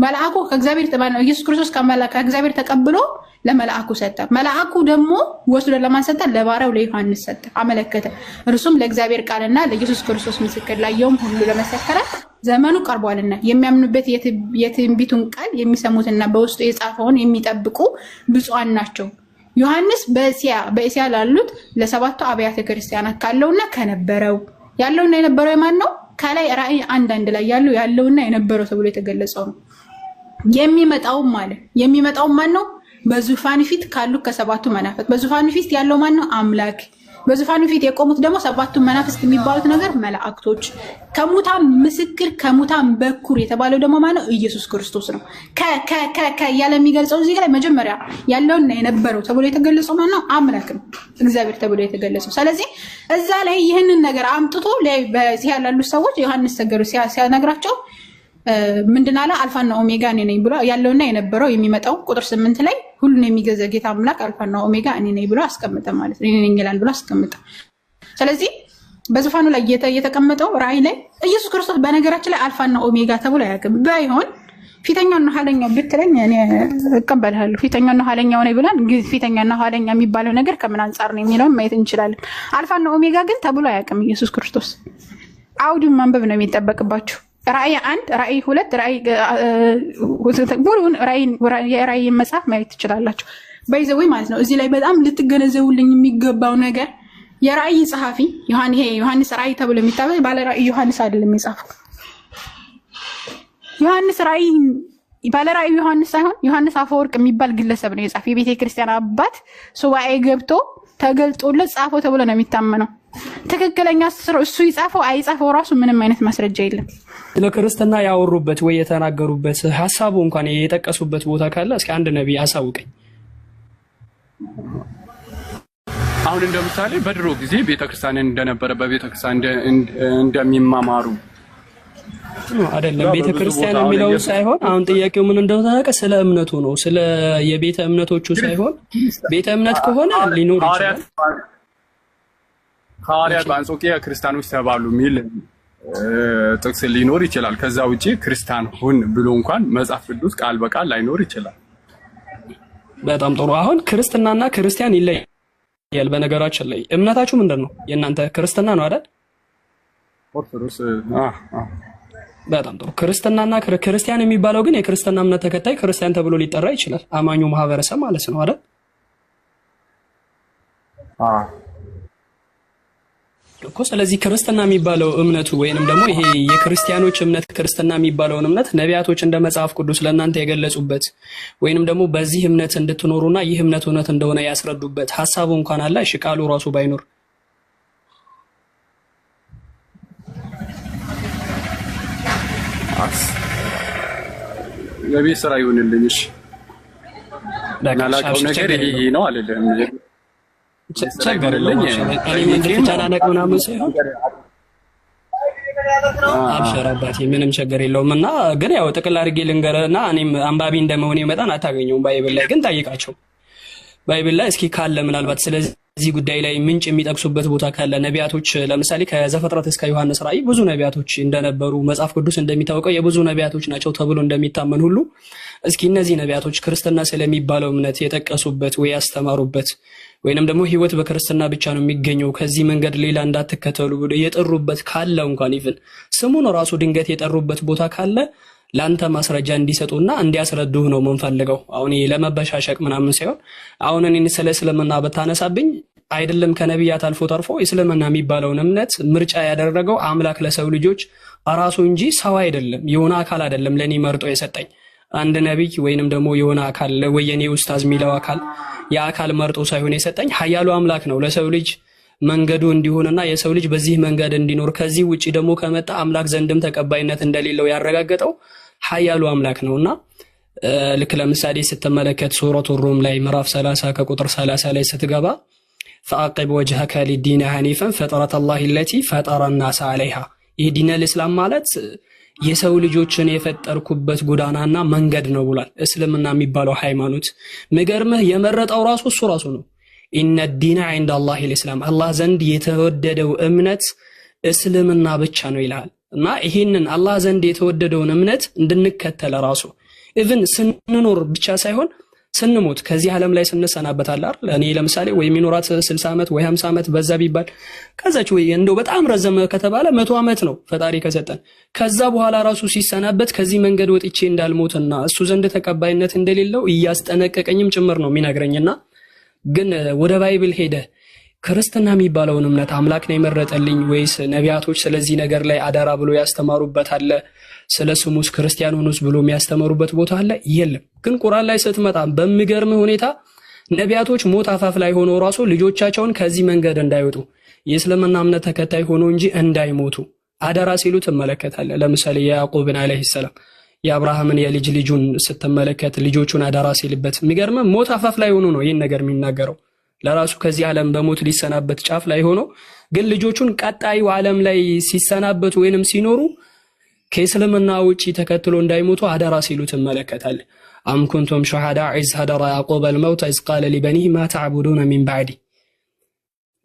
መልአኩ ከእግዚአብሔር ተባለ። ኢየሱስ ክርስቶስ ከእግዚአብሔር ተቀብሎ ለመልአኩ ሰጠ። መልአኩ ደግሞ ወስዶ ለማን ሰጠ? ለባሪያው ለዮሐንስ ሰጠ፣ አመለከተ። እርሱም ለእግዚአብሔር ቃልና ለኢየሱስ ክርስቶስ ምስክር ላየውም ሁሉ ለመሰከረ ዘመኑ ቀርቧልና የሚያምኑበት የትንቢቱን ቃል የሚሰሙትና በውስጡ የጻፈውን የሚጠብቁ ብፁዓን ናቸው። ዮሐንስ በእስያ ላሉት ለሰባቱ አብያተ ክርስቲያናት ካለውና ከነበረው ያለውና የነበረው የማን ነው? ከላይ ራእይ 1:1 ላይ ያለውና የነበረው ተብሎ የተገለጸው ነው። የሚመጣው ማን ነው? በዙፋን ፊት ካሉ ከሰባቱ መናፍስት በዙፋን ፊት ያለው ማን ነው? አምላክ። በዙፋን ፊት የቆሙት ደግሞ ሰባቱ መናፍስት የሚባሉት ነገር መላእክቶች። ከሙታን ምስክር ከሙታን በኩር የተባለው ደግሞ ማን ነው? ኢየሱስ ክርስቶስ ነው። ያለ የሚገልጸው እዚህ ላይ መጀመሪያ ያለውና የነበረው ተብሎ የተገለጸው ማን ነው? አምላክ ነው፣ እግዚአብሔር ተብሎ የተገለጸው። ስለዚህ እዛ ላይ ይህንን ነገር አምጥቶ በዚህ ያላሉ ሰዎች ዮሐንስ ተገሩ ሲያነግራቸው ምንድን አለ? አልፋና ኦሜጋ እኔ ነኝ ብሎ ያለውና የነበረው የሚመጣው ቁጥር 8 ላይ ሁሉን የሚገዛ ጌታ አምላክ አልፋና ኦሜጋ እኔ ነኝ ብሎ አስቀምጠ ማለት ነው። እኔ ነኝ ይላል ብሎ አስቀምጠ። ስለዚህ በዙፋኑ ላይ የተቀመጠው ራእይ ላይ ኢየሱስ ክርስቶስ በነገራችን ላይ አልፋና ኦሜጋ ተብሎ አያውቅም። ባይሆን ፊተኛውና ኋለኛው ብትለኝ እኔ እቀበልሃለሁ። ፊተኛውና ኋለኛው ነው ብለን ፊተኛውና ኋለኛ የሚባለው ነገር ከምን አንጻር ነው የሚለውን ማየት እንችላለን። አልፋና ኦሜጋ ግን ተብሎ አያውቅም ኢየሱስ ክርስቶስ። አውዱን ማንበብ ነው የሚጠበቅባችሁ። ራእይ 1 ራእይ 2 ራእይ ሙሉውን የራእይ መጽሐፍ ማየት ትችላላችሁ። በይዘው ማለት ነው። እዚህ ላይ በጣም ልትገነዘቡልኝ የሚገባው ነገር የራእይ ጸሐፊ ዮሐንስ ራእይ ተብሎ የሚታበይ ባለ ራእይ ዮሐንስ አይደለም የጻፈው። ዮሐንስ ራእይ ባለ ራእይ ዮሐንስ ሳይሆን ዮሐንስ አፈወርቅ የሚባል ግለሰብ ነው የጻፈው። የቤተ ክርስቲያን አባት ሱባኤ ገብቶ ተገልጦለት ጻፈው ተብሎ ነው የሚታመነው። ትክክለኛ እሱ ይጻፈው አይጻፈው ራሱ ምንም አይነት ማስረጃ የለም። ለክርስትና ያወሩበት ወይ የተናገሩበት ሐሳቡ እንኳን የጠቀሱበት ቦታ ካለ እስኪ አንድ ነብይ አሳውቀኝ። አሁን እንደምሳሌ በድሮ ጊዜ ቤተክርስቲያን እንደነበረ በቤተክርስቲያን እንደሚማማሩ አይደለም። ቤተክርስቲያን የሚለው ሳይሆን አሁን ጥያቄው ምን እንደሆነ ታውቃ? ስለ እምነቱ ነው። ስለ የቤተ እምነቶቹ ሳይሆን ቤተ እምነት ከሆነ ሊኖር ይችላል። ሐዋርያት በአንጾኪያ ክርስቲያኖች ተባሉ የሚል ጥቅስ ሊኖር ይችላል። ከዛ ውጪ ክርስቲያን ሁን ብሎ እንኳን መጽሐፍ ቅዱስ ቃል በቃል ላይኖር ይችላል። በጣም ጥሩ። አሁን ክርስትናና ክርስቲያን ይለያል። በነገራችን ላይ እምነታችሁ ምንድን ነው? የእናንተ ክርስትና ነው አይደል? ኦርቶዶክስ። በጣም ጥሩ። ክርስትናና ክርስቲያን የሚባለው ግን የክርስትና እምነት ተከታይ ክርስቲያን ተብሎ ሊጠራ ይችላል። አማኙ ማህበረሰብ ማለት ነው አይደል? እኮ ስለዚህ ክርስትና የሚባለው እምነቱ ወይንም ደግሞ ይሄ የክርስቲያኖች እምነት ክርስትና የሚባለውን እምነት ነቢያቶች እንደ መጽሐፍ ቅዱስ ለእናንተ የገለጹበት ወይንም ደግሞ በዚህ እምነት እንድትኖሩና ይህ እምነት እውነት እንደሆነ ያስረዱበት ሐሳቡ እንኳን አለ። እሺ ቃሉ ራሱ ባይኖር የቤት ስራ ይሁንልኝ። እሺ ናላቀው ነገር ይሄ ነው አይደለም። ቸገረልኝ እኔ እንድትጨናነቅ ምናምን ሳይሆን አብሽር አባቴ ምንም ችግር የለውም። እና ግን ያው ጥቅል አድርጌ ልንገርህና እኔም አንባቢ እንደመሆኔ መጠን አታገኘውም ባይብል ላይ ግን ጠይቃቸው። ባይብል ላይ እስኪ ካለ ምናልባት ስለዚህ ጉዳይ ላይ ምንጭ የሚጠቅሱበት ቦታ ካለ ነቢያቶች ለምሳሌ ከዘፍጥረት እስከ ዮሐንስ ራእይ ብዙ ነቢያቶች እንደነበሩ መጽሐፍ ቅዱስ እንደሚታወቀው የብዙ ነቢያቶች ናቸው ተብሎ እንደሚታመን ሁሉ እስኪ እነዚህ ነቢያቶች ክርስትና ስለሚባለው እምነት የጠቀሱበት ወይ ያስተማሩበት ወይንም ደግሞ ህይወት በክርስትና ብቻ ነው የሚገኘው ከዚህ መንገድ ሌላ እንዳትከተሉ ብሎ የጠሩበት ካለ እንኳን ይፍን ስሙን ራሱ ድንገት የጠሩበት ቦታ ካለ ላንተ ማስረጃ እንዲሰጡና እንዲያስረዱህ ነው የምንፈልገው። አሁን ለመበሻሸቅ ምናምን ሳይሆን አሁን እኔን ስለ እስልምና በታነሳብኝ አይደለም ከነቢያት አልፎ ተርፎ እስልምና የሚባለውን እምነት ምርጫ ያደረገው አምላክ ለሰው ልጆች ራሱ እንጂ ሰው አይደለም፣ የሆነ አካል አይደለም ለኔ መርጦ የሰጠኝ አንድ ነብይ ወይንም ደግሞ የሆነ አካል ወየኔ ኡስታዝ ሚለው አካል የአካል መርጦ ሳይሆን የሰጠኝ ኃያሉ አምላክ ነው ለሰው ልጅ መንገዱ እንዲሆንና የሰው ልጅ በዚህ መንገድ እንዲኖር ከዚህ ውጪ ደግሞ ከመጣ አምላክ ዘንድም ተቀባይነት እንደሌለው ያረጋገጠው ኃያሉ አምላክ ነውና ልክ ለምሳሌ ስትመለከት ሱረቱ ሩም ላይ ምዕራፍ 30 ከቁጥር 30 ላይ ስትገባ فأقب وجهك للدين حنيفا فطرة الله التي فطر الناس عليها ይህ ዲን الاسلام ማለት የሰው ልጆችን የፈጠርኩበት ጎዳናና መንገድ ነው ብሏል። እስልምና የሚባለው ሃይማኖት መገርመህ የመረጠው እሱ ራሱ ነው። ኢነ ዲነ عند الله الاسلام አላህ ዘንድ የተወደደው እምነት እስልምና ብቻ ነው ይላል። እና ይሄንን አላህ ዘንድ የተወደደውን እምነት እንድንከተል ራሱ ኢቭን ስንኖር ብቻ ሳይሆን ስንሞት ከዚህ ዓለም ላይ ስንሰናበታለን አይደል? እኔ ለምሳሌ ወይ ሚኖራት 60 ዓመት ወይ 50 ዓመት በዛ ቢባል ከዛች ወይ እንደው በጣም ረዘመ ከተባለ 100 ዓመት ነው ፈጣሪ ከሰጠን። ከዛ በኋላ ራሱ ሲሰናበት ከዚህ መንገድ ወጥቼ እንዳልሞትና እሱ ዘንድ ተቀባይነት እንደሌለው እያስጠነቀቀኝም ጭምር ነው የሚነግረኝና ግን ወደ ባይብል ሄደ ክርስትና የሚባለውን እምነት አምላክ ነው የመረጠልኝ ወይስ ነቢያቶች ስለዚህ ነገር ላይ አዳራ ብሎ ያስተማሩበት አለ? ስለስሙስ ክርስቲያን ሆኖስ ብሎ የሚያስተምሩበት ቦታ አለ? የለም። ግን ቁርአን ላይ ስትመጣ በሚገርም ሁኔታ ነቢያቶች ሞት አፋፍ ላይ ሆነው ራሱ ልጆቻቸውን ከዚህ መንገድ እንዳይወጡ የእስልምና እምነት ተከታይ ሆኖ እንጂ እንዳይሞቱ አዳራ ሲሉ ትመለከታለህ። ለምሳሌ ያዕቆብን አለይሂ ሰላም የአብርሃምን የልጅ ልጁን ስትመለከት ልጆቹን አዳራ ሲልበት የሚገርም ሞት አፋፍ ላይ ሆኖ ነው ይህን ነገር የሚናገረው። ለራሱ ከዚህ ዓለም በሞት ሊሰናበት ጫፍ ላይ ሆኖ ግን ልጆቹን ቀጣዩ ዓለም ላይ ሲሰናበቱ ወይንም ሲኖሩ ከእስልምና ውጪ ተከትሎ እንዳይሞቱ አዳራ ሲሉ ትመለከታለህ። አም ኩንቱም ሹሃዳ ኢዝ ሐደረ ያዕቆብ አልመውት ኢዝ ቃለ ሊበኒህ ማ ተዕቡዱነ ሚን ባዕዲ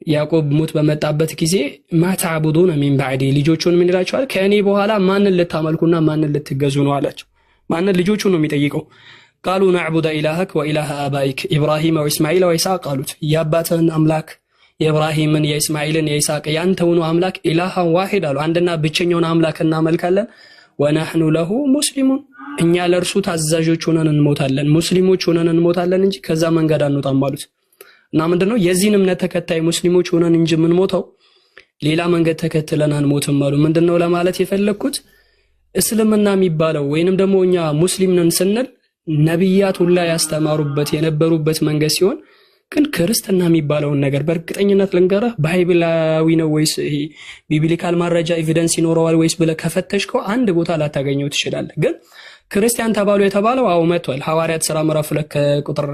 ያዕቆብ ሞት በመጣበት ጊዜ ማ ተዕቡዱነ ሚን ባዕዲ ልጆቹን ምን ይላቸዋል? ከእኔ በኋላ ማንን ልታመልኩና ማንን ልትገዙ ነው አላቸው። ማንን? ልጆቹን ነው የሚጠይቀው። ቃሉ ነዕቡደ ኢላሀክ ወኢላሀ አባይክ ኢብራሂም ወኢስማኤል ወኢስሐቅ አሉት። የአባትህን አምላክ የኢብራሂምን የኢስማኤልን የኢስሐቅ ያንተውኑ አምላክ ኢላሃ ዋሂድ አሉ። አንድና ብቸኛውን አምላክ እናመልካለን። ወነህኑ ለሁ ሙስሊሙን እኛ ለእርሱ ታዛዦች ሆነን እንሞታለን፣ ሙስሊሞች ሆነን እንሞታለን እንጂ ከዛ መንገድ አንወጣም አሉት። እና ምንድነው የዚህን እምነት ተከታይ ሙስሊሞች ሆነን እንጂ የምንሞተው ሌላ መንገድ ተከትለን አንሞትም አሉ። ምንድነው ለማለት የፈለኩት እስልምና የሚባለው ወይንም ደግሞ እኛ ሙስሊም ነን ስንል ነብያት ሁላ ያስተማሩበት የነበሩበት መንገድ ሲሆን ግን ክርስትና የሚባለውን ነገር በእርግጠኝነት ልንገርህ ባይብላዊ ነው ወይስ ቢብሊካል ማረጃ ኤቪደንስ ይኖረዋል ወይስ ብለህ ከፈተሽከው አንድ ቦታ ላታገኘው ትችላለህ። ግን ክርስቲያን ተባሉ የተባለው አው መጥቷል። ሐዋርያት ሥራ ምዕራፍ 2 ከቁጥር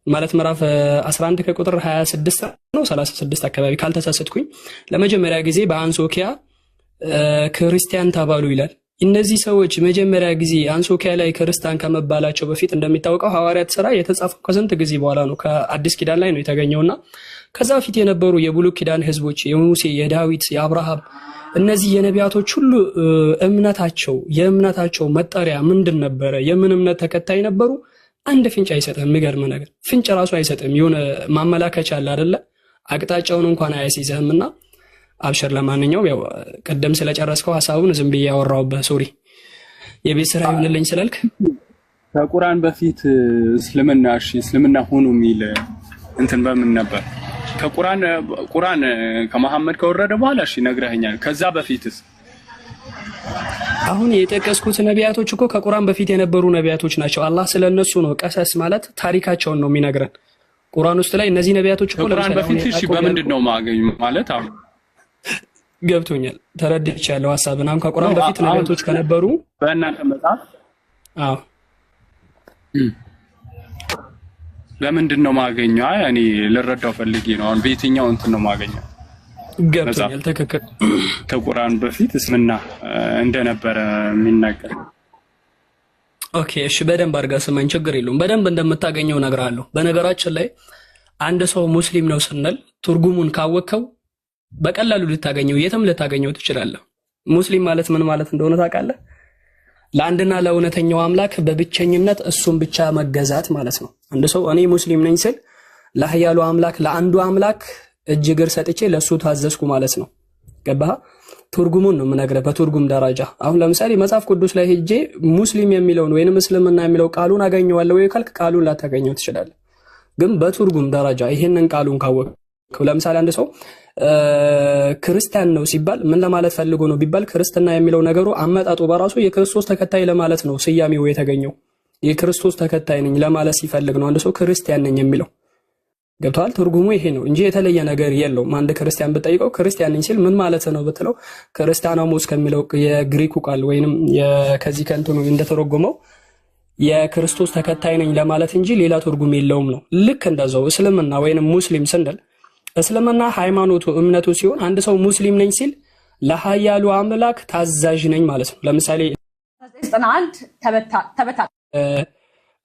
ማለት ምዕራፍ 11 ከቁጥር 26 ነው 36 አካባቢ ካልተሳሳትኩኝ ለመጀመሪያ ጊዜ በአንጾኪያ ክርስቲያን ተባሉ ይላል። እነዚህ ሰዎች መጀመሪያ ጊዜ አንጾኪያ ላይ ክርስቲያን ከመባላቸው በፊት እንደሚታወቀው ሐዋርያት ሥራ የተጻፈው ከስንት ጊዜ በኋላ ነው? ከአዲስ ኪዳን ላይ ነው የተገኘውና ከዛ በፊት የነበሩ የብሉይ ኪዳን ህዝቦች የሙሴ፣ የዳዊት፣ የአብርሃም እነዚህ የነቢያቶች ሁሉ የእምነታቸው መጠሪያ ምንድን ነበረ? የምን እምነት ተከታይ ነበሩ? አንድ ፍንጭ አይሰጥም። የሚገርም ነገር ፍንጭ ራሱ አይሰጥም። የሆነ ማመላከቻ አለ አይደለ? አቅጣጫውን እንኳን አያስይዝህምና አብሽር። ለማንኛውም ያው ቀደም ስለጨረስከው ሐሳቡን ዝም ብዬ ያወራውበት ሶሪ። የቤት ስራ ይሁንልኝ ስላልክ ከቁርአን በፊት እስልምና ሆኖ የሚል እንትን በምን ነበር? ቁርአን ከመሐመድ ከወረደ በኋላ እሺ ነግረኸኛል። ከዛ በፊትስ? አሁን የጠቀስኩት ነቢያቶች እኮ ከቁርአን በፊት የነበሩ ነቢያቶች ናቸው። አላህ ስለነሱ ነው ቀሰስ ማለት ታሪካቸውን ነው የሚነግረን ቁርአን ውስጥ ላይ። እነዚህ ነቢያቶች እኮ ከቁርአን በፊት እሺ በምንድን ነው ማገኝ ማለት? አሁን ገብቶኛል፣ ተረድቻለሁ ሐሳብን። አሁን ከቁርአን በፊት ነቢያቶች ከነበሩ በእናንተ መጽሐፍ አዎ ለምንድን ነው ማገኘው? እኔ ልረዳው ፈልጌ ነው። አሁን በየትኛው እንትን ነው ማገኘው? ገብቶኛል፣ ትክክል። ከቁርአን በፊት እስልምና እንደነበረ የሚናገር ኦኬ፣ እሺ፣ በደንብ አድርገህ ስማኝ፣ ችግር የለውም። በደንብ እንደምታገኘው እነግርሃለሁ። በነገራችን ላይ አንድ ሰው ሙስሊም ነው ስንል ትርጉሙን ካወቅከው በቀላሉ ልታገኘው የትም ልታገኘው ትችላለህ። ሙስሊም ማለት ምን ማለት እንደሆነ ታውቃለህ? ለአንድና ለእውነተኛው አምላክ በብቸኝነት እሱን ብቻ መገዛት ማለት ነው። አንድ ሰው እኔ ሙስሊም ነኝ ስል ለኃያሉ አምላክ ለአንዱ አምላክ እጅ እግር ሰጥቼ ለሱ ታዘዝኩ ማለት ነው። ገባህ? ትርጉሙን ነው የምነግርህ በትርጉም ደረጃ። አሁን ለምሳሌ መጽሐፍ ቅዱስ ላይ ሄጄ ሙስሊም የሚለውን ወይንም እስልምና የሚለው ቃሉን አገኘዋለሁ ወይ ካልክ ቃሉን ላታገኘው ትችላለህ። ግን በትርጉም ደረጃ ይሄንን ቃሉን ካወቅከው፣ ለምሳሌ አንድ ሰው ክርስቲያን ነው ሲባል ምን ለማለት ፈልጎ ነው ቢባል ክርስትና የሚለው ነገሩ አመጣጡ በራሱ የክርስቶስ ተከታይ ለማለት ነው ስያሜው የተገኘው። የክርስቶስ ተከታይ ነኝ ለማለት ሲፈልግ ነው አንድ ሰው ክርስቲያን ነኝ የሚለው። ገብቷል? ትርጉሙ ይሄ ነው እንጂ የተለየ ነገር የለውም። አንድ ክርስቲያን ብትጠይቀው ክርስቲያን ነኝ ሲል ምን ማለት ነው ብትለው ክርስቲያኖስ ከሚለው የግሪኩ ቃል ወይንም ከዚህ ከእንትኑ እንደተረጎመው የክርስቶስ ተከታይ ነኝ ለማለት እንጂ ሌላ ትርጉም የለውም ነው። ልክ እንደዛው እስልምና ወይንም ሙስሊም ስንል እስልምና ሃይማኖቱ እምነቱ ሲሆን አንድ ሰው ሙስሊም ነኝ ሲል ለኃያሉ አምላክ ታዛዥ ነኝ ማለት ነው። ለምሳሌ 91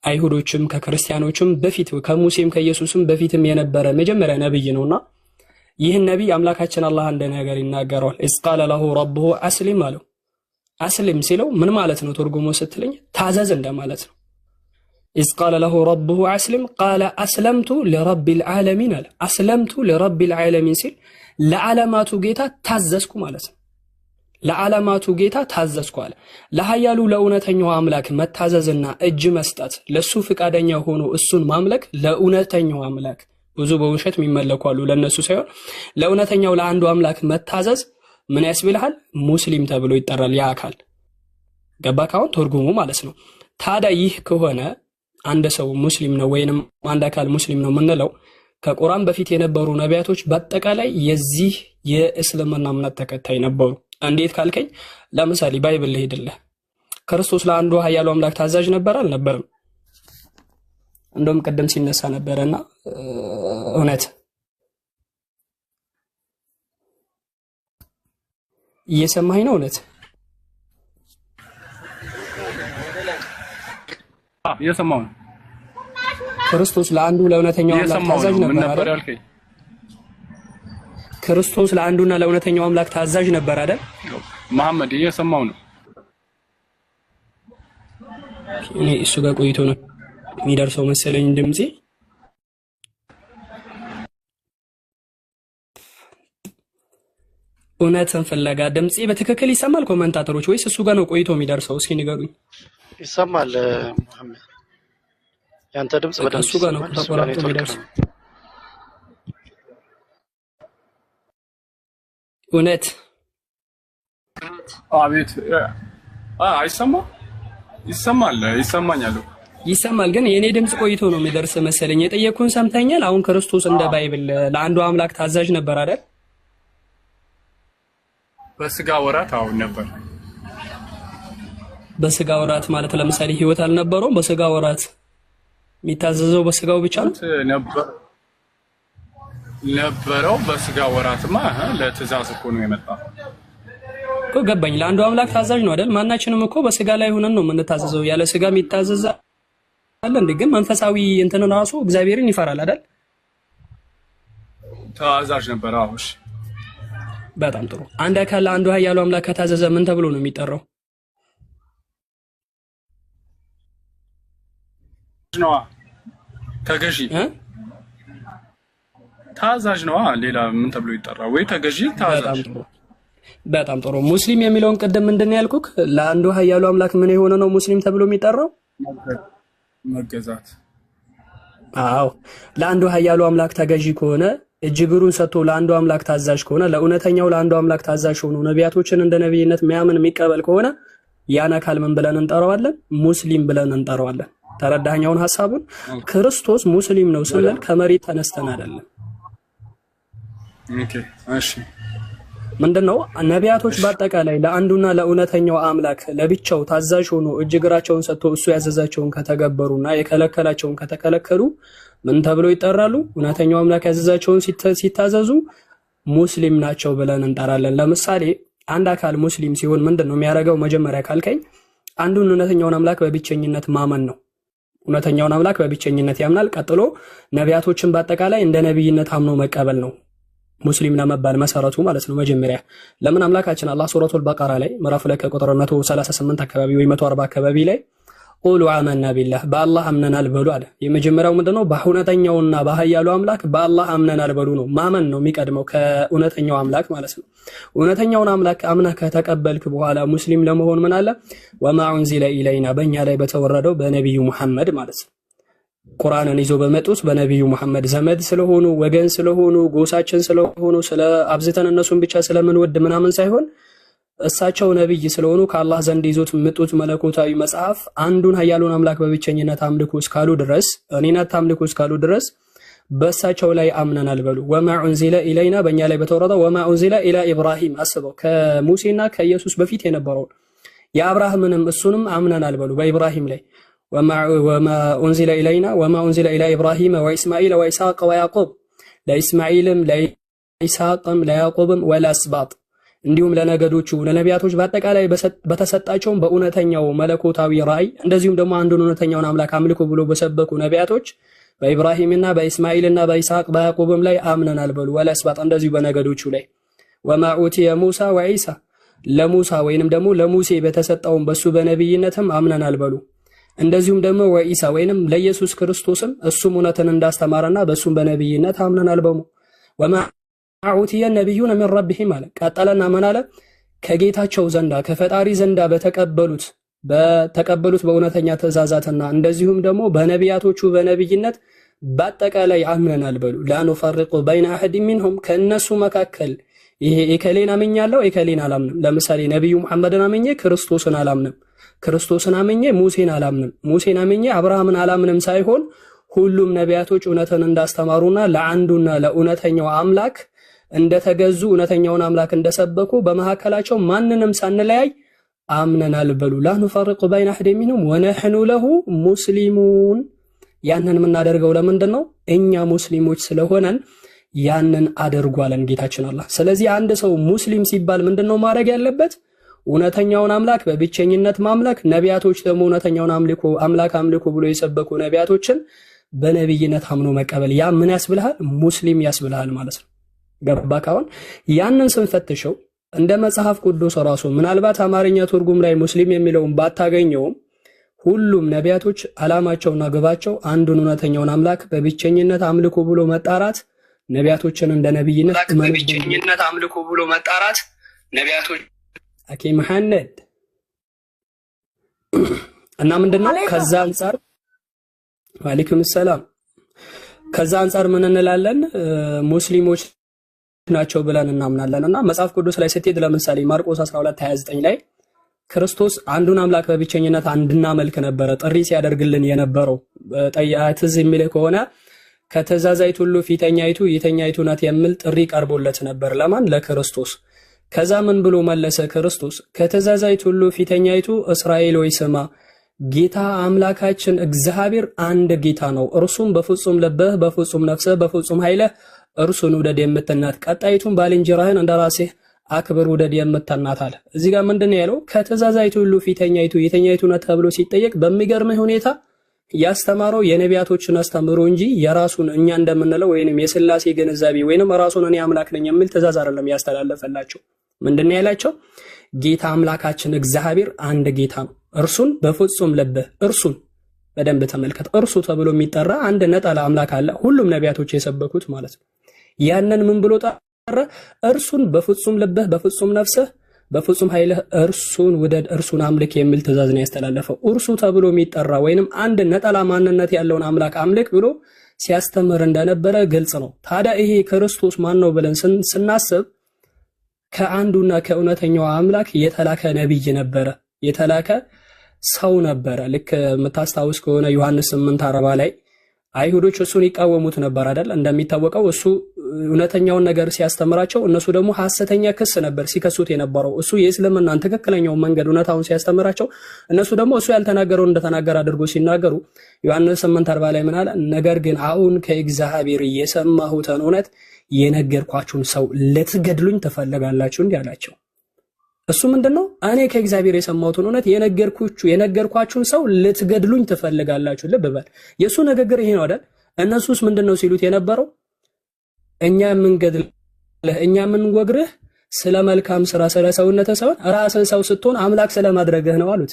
አይሁዶችም ከክርስቲያኖችም በፊት ከሙሴም ከኢየሱስም በፊትም የነበረ መጀመሪያ ነብይ ነውና ይህን ነብይ አምላካችን አላህ እንደ ነገር ይናገረዋል። ኢዝ ቃለ ለሁ ረብሁ አስሊም አለው። አስሊም ሲለው ምን ማለት ነው ትርጉሙ ስትለኝ ታዘዝ እንደማለት ነው። ኢዝ ቃለ ለሁ ረብሁ አስሊም ቃለ አስለምቱ ለረቢል ዓለሚን አለ። አስለምቱ ለረቢል ዓለሚን ሲል ለዓለማቱ ጌታ ታዘዝኩ ማለት ነው። ለዓለማቱ ጌታ ታዘዝኩ አለ። ለኃያሉ ለእውነተኛው አምላክ መታዘዝና እጅ መስጠት ለሱ ፍቃደኛ ሆኖ እሱን ማምለክ ለእውነተኛው አምላክ ብዙ በውሸት የሚመለኩ አሉ፣ ለነሱ ሳይሆን ለእውነተኛው ለአንዱ አምላክ መታዘዝ ምን ያስብልሃል? ሙስሊም ተብሎ ይጠራል ያ አካል። ገባህ? አሁን ትርጉሙ ማለት ነው። ታዲያ ይህ ከሆነ አንድ ሰው ሙስሊም ነው ወይንም አንድ አካል ሙስሊም ነው የምንለው ከቁርአን በፊት የነበሩ ነቢያቶች በአጠቃላይ የዚህ የእስልምና እምነት ተከታይ ነበሩ። እንዴት ካልከኝ ለምሳሌ ባይብል ልሄድልህ። ክርስቶስ ለአንዱ ኃያሉ አምላክ ታዛዥ ነበር አልነበረም? እንደውም ቀደም ሲነሳ ነበረና እውነት እየሰማኝ ነው? እውነት እየሰማሁ ነው። ክርስቶስ ለአንዱ ለእውነተኛው አምላክ ታዛዥ ነበር አይደል? ክርስቶስ ለአንዱና ለእውነተኛው አምላክ ታዛዥ ነበር አይደል? መሐመድ እየሰማሁ ነው። እኔ እሱ ጋር ቆይቶ ነው የሚደርሰው መሰለኝ ድምጼ። እውነትን ፍለጋ ድምጼ በትክክል ይሰማል ኮመንታተሮች፣ ወይስ እሱ ጋር ነው ቆይቶ የሚደርሰው? እስኪ ንገሩኝ። ይሰማል መሐመድ፣ ያንተ ድምጽ በደንብ እሱ ጋር ነው ተቆራርጦ የሚደርሰው። እውነት አቤት። አይሰማ? ይሰማል፣ ይሰማኛል። ይሰማል፣ ግን የኔ ድምጽ ቆይቶ ነው የሚደርስ መሰለኝ። የጠየኩን ሰምተኛል? አሁን ክርስቶስ እንደ ባይብል ለአንዱ አምላክ ታዛዥ ነበር አይደል? በስጋ ወራት አሁን ነበር። በስጋ ወራት ማለት ለምሳሌ ህይወት አልነበረውም? በስጋ ወራት የሚታዘዘው በስጋው ብቻ ነው ነበረው። በስጋ ወራትማ ለትእዛዝ እኮ ነው የመጣው እኮ። ገባኝ። ለአንዱ አምላክ ታዛዥ ነው አይደል? ማናችንም እኮ በስጋ ላይ ሆነን ነው የምንታዘዘው። ያለ ስጋ የሚታዘዝ አለ እንዴ? ግን መንፈሳዊ እንትንን ራሱ እግዚአብሔርን ይፈራል አይደል? ታዛዥ ነበር። አሁን በጣም ጥሩ። አንድ አካል ለአንዱ ኃያሉ አምላክ ከታዘዘ ምን ተብሎ ነው የሚጠራው? ነዋ ተገዢ ታዛዥ ነዋ። ሌላ ምን ተብሎ ይጠራ? ወይ ተገዢ ታዛዥ። በጣም ጥሩ። ሙስሊም የሚለውን ቅድም ምንድን ነው ያልኩክ? ለአንዱ ኃያሉ አምላክ ምን የሆነ ነው ሙስሊም ተብሎ የሚጠራው? መገዛት። አዎ፣ ለአንዱ ኃያሉ አምላክ ተገዢ ከሆነ እጅግሩን ሰጥቶ ለአንዱ አምላክ ታዛዥ ከሆነ ለእውነተኛው ለአንዱ አምላክ ታዛዥ ሆኖ ነቢያቶችን እንደ ነብይነት የሚያምን የሚቀበል ከሆነ ያን አካል ምን ብለን እንጠራዋለን? ሙስሊም ብለን እንጠራዋለን። ተረዳኸኛውን ሐሳቡን? ክርስቶስ ሙስሊም ነው ስንል ከመሬት ተነስተን አይደለም። ኦኬ እሺ። ምንድነው ነቢያቶች በአጠቃላይ ለአንዱና ለእውነተኛው አምላክ ለብቻው ታዛዥ ሆኖ እጅግራቸውን ሰጥቶ እሱ ያዘዛቸውን ከተገበሩና የከለከላቸውን ከተከለከሉ ምን ተብለው ይጠራሉ? እውነተኛው አምላክ ያዘዛቸውን ሲታዘዙ ሙስሊም ናቸው ብለን እንጠራለን። ለምሳሌ አንድ አካል ሙስሊም ሲሆን ምንድነው የሚያደርገው? መጀመሪያ ካልከኝ አንዱን እውነተኛውን አምላክ በብቸኝነት ማመን ነው። እውነተኛውን አምላክ በብቸኝነት ያምናል። ቀጥሎ ነቢያቶችን በአጠቃላይ እንደ ነብይነት አምኖ መቀበል ነው ሙስሊም ለመባል መሰረቱ ማለት ነው። መጀመሪያ ለምን አምላካችን አላህ ሱረቱል በቀራ ላይ ምዕራፍ 2 ቁጥር 138 አካባቢ ወይ 140 አካባቢ ላይ ቁሉ አመና ቢላህ በአላህ አምነናል በሉ አለ። የመጀመሪያው ምንድነው? በእውነተኛውና በኃያሉ አምላክ በአላህ አምነናል በሉ ነው። ማመን ነው የሚቀድመው ከእውነተኛው አምላክ ማለት ነው። እውነተኛውን አምላክ አምነህ ከተቀበልክ በኋላ ሙስሊም ለመሆን ምን አለ? ወማ ኡንዚለ ኢለይና በእኛ ላይ በተወረደው በነቢዩ መሐመድ ማለት ነው። ቁርአንን ይዞ በመጡት በነቢዩ መሐመድ ዘመድ ስለሆኑ ወገን ስለሆኑ ጎሳችን ስለሆኑ ስለ አብዝተን እነሱን ብቻ ስለምንወድ ምናምን ሳይሆን እሳቸው ነብይ ስለሆኑ ከአላህ ዘንድ ይዞት መጡት መለኮታዊ መጽሐፍ አንዱን ኃያሉን አምላክ በብቸኝነት አምልኩ እስካሉ ድረስ እኔን አታምልኩ እስካሉ ድረስ በእሳቸው ላይ አምነናል በሉ። ወማ ኡንዚለ ኢለይና በእኛ ላይ በተወረደው ወማ ኡንዚለ ኢላ ኢብራሂም አስበው ከሙሴና ከኢየሱስ በፊት የነበረው የአብርሃምንም እሱንም አምነናል በሉ በኢብራሂም ላይ وما أنزل إلينا وما أنزل إلى إبراهيم وإسماعيل وإسحاق ويعقوب ለኢስማኤልም ለኢስሐቅም ለያዕቆብም ወለአስባጥ እንዲሁም ለነገዶቹ ለነቢያቶች በአጠቃላይ በተሰጣቸውም በእውነተኛው መለኮታዊ ራእይ እንደዚሁም ደግሞ አንዱን እውነተኛውን አምላክ አምልኩ ብሎ በሰበኩ ነቢያቶች በኢብራሂምና በኢስማኤልና በኢስሐቅ በያዕቆብም ላይ አምነናል በሉ። ወለአስባጥ እንደዚሁ በነገዶቹ ላይ ወማ ኡቲየ ሙሳ ወዒሳ ለሙሳ ወይንም ደግሞ ለሙሴ በተሰጠውም በሱ በነብይነትም አምነናል በሉ። እንደዚሁም ደግሞ ወኢሳ ወይንም ለኢየሱስ ክርስቶስም እሱም እውነትን እንዳስተማረና በሱም በነብይነት አምነናል በሙ ወማ ኡቲየ ነብዩነ ሚን ረቢሂም አለ። ቀጠለና ምን አለ? ከጌታቸው ዘንዳ ከፈጣሪ ዘንዳ በተቀበሉት በእውነተኛ ትእዛዛትና እንደዚሁም ደግሞ በነቢያቶቹ በነብይነት በአጠቃላይ አምነናል በሉ። ላኑፈርቁ በይነ አሐድ ሚንሁም ከእነሱ መካከል ይሄ ኤከሌን አምኛለሁ ኤከሌን አላምንም። ለምሳሌ ነብዩ መሐመድን አምኜ ክርስቶስን አላምንም፣ ክርስቶስን አምኜ ሙሴን አላምንም፣ ሙሴን አምኜ አብርሃምን አላምንም ሳይሆን ሁሉም ነቢያቶች እውነትን እንዳስተማሩና ለአንዱና ለእውነተኛው አምላክ እንደተገዙ እውነተኛውን አምላክ እንደሰበኩ በመካከላቸው ማንንም ሳንለያይ አምነናል በሉ። ላኑፈርቁ በይነ አሐድ ሚንሁም ወነሕኑ ለሁ ሙስሊሙን። ያንን የምናደርገው ለምንድን ነው? እኛ ሙስሊሞች ስለሆነን ያንን አድርጓለን ጌታችን አላህ። ስለዚህ አንድ ሰው ሙስሊም ሲባል ምንድነው ማድረግ ያለበት? እውነተኛውን አምላክ በብቸኝነት ማምለክ፣ ነቢያቶች ደግሞ እውነተኛውን አምላክ አምልኩ ብሎ የሰበኩ ነቢያቶችን በነብይነት አምኖ መቀበል። ያ ምን ያስብልሃል? ሙስሊም ያስብልሃል ማለት ነው። ገባ? ካሁን ያንን ስንፈትሸው እንደ መጽሐፍ ቅዱስ ራሱ ምናልባት አማርኛ ትርጉም ላይ ሙስሊም የሚለውን ባታገኘውም ሁሉም ነቢያቶች ዓላማቸውና ግባቸው አንዱን እውነተኛውን አምላክ በብቸኝነት አምልኩ ብሎ መጣራት፣ ነቢያቶችን እንደ ነብይነት በብቸኝነት አምልኩ ብሎ መጣራት ነቢያቶች አኪ መሐመድ እና ምንድነው ከዛ አንፃር ወአለይኩም ሰላም ከዛ አንፃር ምን እንላለን? ሙስሊሞች ናቸው ብለን እናምናለን። እና መጽሐፍ ቅዱስ ላይ ስትሄድ ለምሳሌ ማርቆስ 12:29 ላይ ክርስቶስ አንዱን አምላክ በብቸኝነት እንድናመልክ ነበረ ጥሪ ሲያደርግልን የነበረው። ጠያትዝ የሚል ከሆነ ከተዛዛይቱ ሁሉ ፊተኛይቱ የተኛይቱ ናት የሚል ጥሪ ቀርቦለት ነበር። ለማን? ለክርስቶስ። ከዛ ምን ብሎ መለሰ ክርስቶስ? ከተዛዛይቱ ሁሉ ፊተኛይቱ እስራኤል ሆይ ስማ፣ ጌታ አምላካችን እግዚአብሔር አንድ ጌታ ነው፣ እርሱም በፍጹም ልብህ በፍጹም ነፍስህ በፍጹም ኃይልህ እርሱን ውደድ የምትናት፣ ቀጣይቱን ባልንጀራህን እንደራስህ አክብር ውደድ የምትናት አለ። እዚህ ጋር ምንድነው ያለው? ከተዛዛይቱ ሁሉ ፊተኛይቱ የተኛይቱ ናት ተብሎ ሲጠየቅ በሚገርምህ ሁኔታ ያስተማረው የነቢያቶችን አስተምሮ እንጂ የራሱን እኛ እንደምንለው ወይንም የሥላሴ ግንዛቤ ወይንም ራሱን እኔ አምላክ ነኝ የሚል ትእዛዝ አይደለም ያስተላለፈላቸው። ምንድነው ያላቸው? ጌታ አምላካችን እግዚአብሔር አንድ ጌታ ነው፣ እርሱን በፍጹም ልብህ እርሱን በደንብ ተመልከት። እርሱ ተብሎ የሚጠራ አንድ ነጠላ አምላክ አለ፣ ሁሉም ነቢያቶች የሰበኩት ማለት ነው። ያንን ምን ብሎ ጠራ? እርሱን በፍጹም ልብህ፣ በፍጹም ነፍስህ፣ በፍጹም ኃይልህ እርሱን ውደድ፣ እርሱን አምልክ የሚል ትእዛዝ ነው ያስተላለፈው። እርሱ ተብሎ የሚጠራ ወይንም አንድ ነጠላ ማንነት ያለውን አምላክ አምልክ ብሎ ሲያስተምር እንደነበረ ግልጽ ነው። ታዲያ ይሄ ክርስቶስ ማን ነው ብለን ስናስብ ከአንዱና ከእውነተኛው አምላክ የተላከ ነቢይ ነበረ፣ የተላከ ሰው ነበረ። ልክ የምታስታውስ ከሆነ ዮሐንስ 8:40 ላይ አይሁዶች እሱን ይቃወሙት ነበር አይደል? እንደሚታወቀው እሱ እውነተኛውን ነገር ሲያስተምራቸው፣ እነሱ ደግሞ ሐሰተኛ ክስ ነበር ሲከሱት የነበረው። እሱ የእስልምናን ትክክለኛውን መንገድ እውነታውን ሲያስተምራቸው፣ እነሱ ደግሞ እሱ ያልተናገረውን እንደተናገረ አድርጎ ሲናገሩ ዮሐንስ 8:40 ላይ ምን አለ? ነገር ግን አሁን ከእግዚአብሔር የሰማሁትን እውነት የነገርኳችሁን ሰው ልትገድሉኝ ትፈልጋላችሁ እንዲህ አላቸው። እሱ ምንድነው? እኔ ከእግዚአብሔር የሰማሁትን እውነት የነገርኳችሁን ሰው ልትገድሉኝ ትፈልጋላችሁ። ልብ በል፣ የሱ ንግግር ይሄ ነው አይደል? እነሱስ ምንድነው ሲሉት የነበረው? እኛ የምንገድልህ፣ እኛ የምንወግርህ ስለ መልካም ስራ፣ ስለ ሰውነትህ ሳይሆን ራስን ሰው ስትሆን አምላክ ስለማድረግህ ነው አሉት።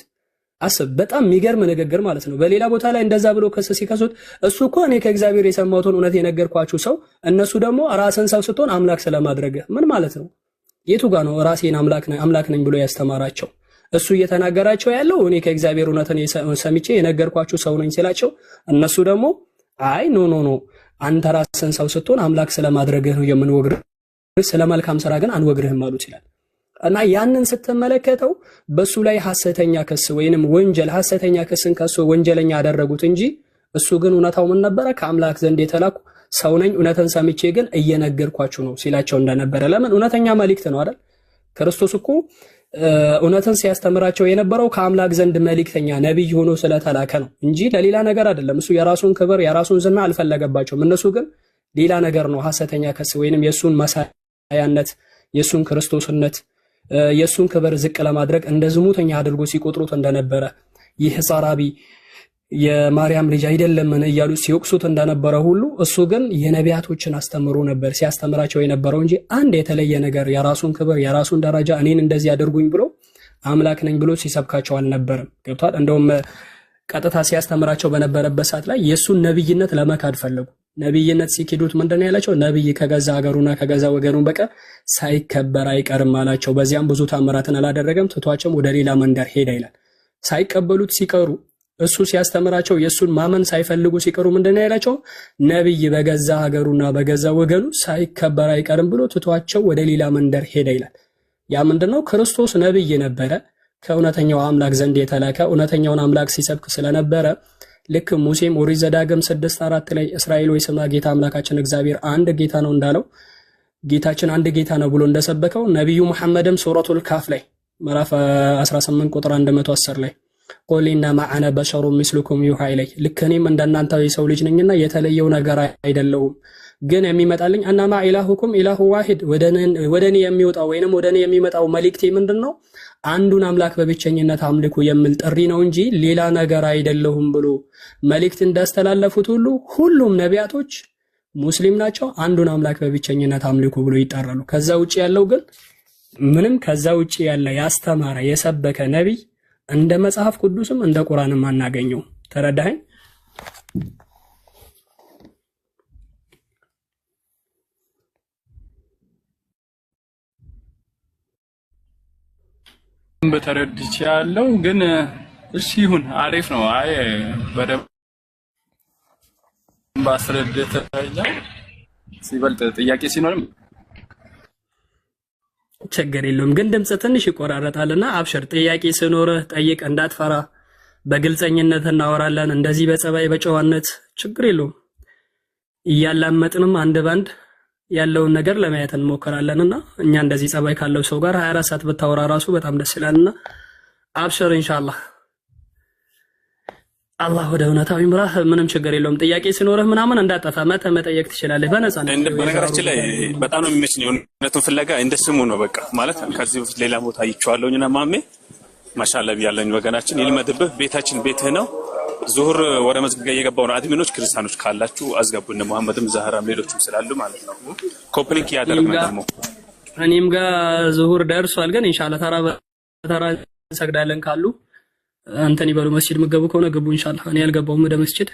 አስብ፣ በጣም የሚገርም ንግግር ማለት ነው። በሌላ ቦታ ላይ እንደዛ ብሎ ሲከሱት፣ እሱ እኮ እኔ ከእግዚአብሔር የሰማሁትን እውነት የነገርኳችሁ ሰው፣ እነሱ ደግሞ ራስን ሰው ስትሆን አምላክ ስለማድረግህ። ምን ማለት ነው? የቱ ጋር ነው ራሴን አምላክ ነኝ ብሎ ያስተማራቸው? እሱ እየተናገራቸው ያለው እኔ ከእግዚአብሔር እውነትን ሰምቼ የነገርኳችሁ ሰው ነኝ ሲላቸው፣ እነሱ ደግሞ አይ ኖ አንተ ራስን ሰው ስትሆን አምላክ ስለማድረግህ ነው የምንወግርህ፣ ስለ መልካም ስራ ግን አንወግርህም አሉት ይላል። እና ያንን ስትመለከተው በሱ ላይ ሐሰተኛ ክስ ወይንም ወንጀል ሐሰተኛ ክስን ከሱ ወንጀለኛ ያደረጉት እንጂ እሱ ግን እውነታው ምን ነበረ? ከአምላክ ዘንድ የተላኩ ሰው ነኝ፣ እውነትን ሰምቼ ግን እየነገርኳችሁ ነው ሲላቸው እንደነበረ። ለምን? እውነተኛ መልእክት ነው አይደል? ክርስቶስ እኮ እውነትን ሲያስተምራቸው የነበረው ከአምላክ ዘንድ መልእክተኛ ነቢይ ሆኖ ስለተላከ ነው እንጂ ለሌላ ነገር አይደለም። እሱ የራሱን ክብር የራሱን ዝና አልፈለገባቸውም። እነሱ ግን ሌላ ነገር ነው ሐሰተኛ ክስ ወይንም የሱን መሳያነት፣ የሱን ክርስቶስነት፣ የሱን ክብር ዝቅ ለማድረግ እንደ ዝሙተኛ አድርጎ ሲቆጥሩት እንደነበረ፣ ይህ ጻራቢ የማርያም ልጅ አይደለምን እያሉ ሲወቅሱት እንደነበረ ሁሉ እሱ ግን የነቢያቶችን አስተምሮ ነበር ሲያስተምራቸው የነበረው እንጂ አንድ የተለየ ነገር የራሱን ክብር የራሱን ደረጃ እኔን እንደዚህ አድርጉኝ ብሎ አምላክ ነኝ ብሎ ሲሰብካቸው አልነበረም። ገብቷል? እንደውም ቀጥታ ሲያስተምራቸው በነበረበት ሰዓት ላይ የሱን ነብይነት ለመካድ ፈለጉ። ነብይነት ሲክዱት ምንድነው ያላቸው? ነብይ ከገዛ ሀገሩና ከገዛ ወገኑ በቀር ሳይከበር አይቀርም አላቸው። በዚያም ብዙ ታምራትን አላደረገም፣ ትቷቸውም ወደ ሌላ መንደር ሄደ ይላል። ሳይቀበሉት ሲቀሩ እሱ ሲያስተምራቸው የሱን ማመን ሳይፈልጉ ሲቀሩ ምንድነው ያላቸው? ነብይ በገዛ ሀገሩና በገዛ ወገኑ ሳይከበር አይቀርም ብሎ ትቷቸው ወደ ሌላ መንደር ሄደ ይላል። ያ ምንድነው? ክርስቶስ ነብይ ነበረ፣ ከእውነተኛው አምላክ ዘንድ የተላከ እውነተኛውን አምላክ ሲሰብክ ስለነበረ ልክ ሙሴም ኦሪት ዘዳግም 6:4 ላይ እስራኤል ሆይ ስማ ጌታ አምላካችን እግዚአብሔር አንድ ጌታ ነው እንዳለው ጌታችን አንድ ጌታ ነው ብሎ እንደሰበከው ነብዩ መሐመድም ሱረቱል ካፍ ላይ ምዕራፍ 18 ቁጥር 110 ላይ ቁል ኢነማ አነ በሸሩ ምስሉኩም ዩሃ ኢለይ፣ ልክ እኔም እንደናንተ የሰው ልጅ ነኝና የተለየው ነገር አይደለሁም፣ ግን የሚመጣልኝ አናማ ኢላሁኩም ኢላሁ ዋሂድ፣ ወደኔ የሚወጣው ወይንም ወደኔ የሚመጣው መልእክቴ ምንድነው? አንዱን አምላክ በብቸኝነት አምልኩ የሚል ጥሪ ነው እንጂ ሌላ ነገር አይደለሁም ብሎ መልእክት እንዳስተላለፉት ሁሉ ሁሉም ነቢያቶች ሙስሊም ናቸው። አንዱን አምላክ በብቸኝነት አምልኩ ብሎ ይጠራሉ። ከዛ ውጪ ያለው ግን ምንም ከዛ ውጪ ያለ ያስተማረ የሰበከ ነቢይ እንደ መጽሐፍ ቅዱስም እንደ ቁርአንም አናገኘው። ተረዳኸኝ? በተረድቼ ያለው ግን እሺ ይሁን፣ አሪፍ ነው። አይ በደንብ ባስረድተኛ ሲበልጥ ጥያቄ ሲኖርም ችግር የለውም። ግን ድምጽ ትንሽ ይቆራረጣልና አብሽር፣ ጥያቄ ሲኖርህ ጠይቅ፣ እንዳትፈራ። በግልጸኝነት እናወራለን፣ እንደዚህ በጸባይ በጨዋነት ችግር የለውም። እያላመጥንም አንድ ባንድ ያለውን ነገር ለማየት እንሞክራለንና እኛ እንደዚህ ጸባይ ካለው ሰው ጋር 24 ሰዓት ብታወራ ራሱ በጣም ደስ ይላልና አብሽር ኢንሻአላህ። አላህ ወደ እውነታው ይምራህ። ምንም ችግር የለውም። ጥያቄ ሲኖርህ ምናምን እንዳጠፋ መጠየቅ ትችላለህ በነፃነት። በነገራችን ላይ በጣም ነው የሚመችኝ እውነቱን ፍለጋ እንደ ስሙ ነው በቃ ማለት ከዚህ በፊት ሌላ ቦታ አይቼዋለሁኝና ማሜ ማሻአላህ ቢያለኝ ወገናችን ይልመድብህ። ቤታችን ቤትህ ነው። ዙሁር ወደ መስጊድ እየገባው ነው። አድሚኖች ክርስቲያኖች ካላችሁ አዝገቡን። መሐመድም ዛህራም ሌሎችም ስላሉ ማለት ነው። ኮፕሊንክ ያደረግን ደግሞ እኔም ጋር ዙሁር ደርሷል። ግን ኢንሻአላህ ተራ እንሰግዳለን ካሉ እንትን ይበሉ መስጂድ መገቡ ከሆነ ግቡ ኢንሻአላህ። እኔ ያልገባውም ወደ መስጂድ።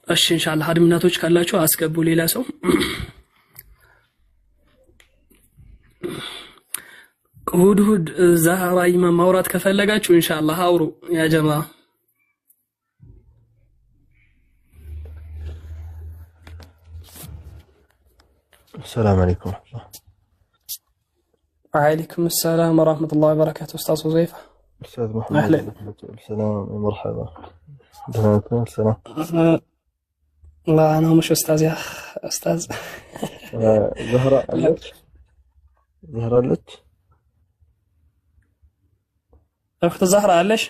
እሺ ኢንሻአላህ አድሚናቶች ካላችሁ አስገቡ ሌላ ሰው። ሁድ ዛህራ ኢማም ማውራት ከፈለጋችሁ ኢንሻአላህ አውሩ ያ ጀማ። السلام عليكم. وعليكم السلام ورحمة الله وبركاته. أستاذ حذيفة. أستاذ محمد. أهلا. السلام مرحبا. دهنكم السلام. لا أنا مش أستاذ يا أستاذ. زهراء لك. زهراء لك. أخت زهراء ليش؟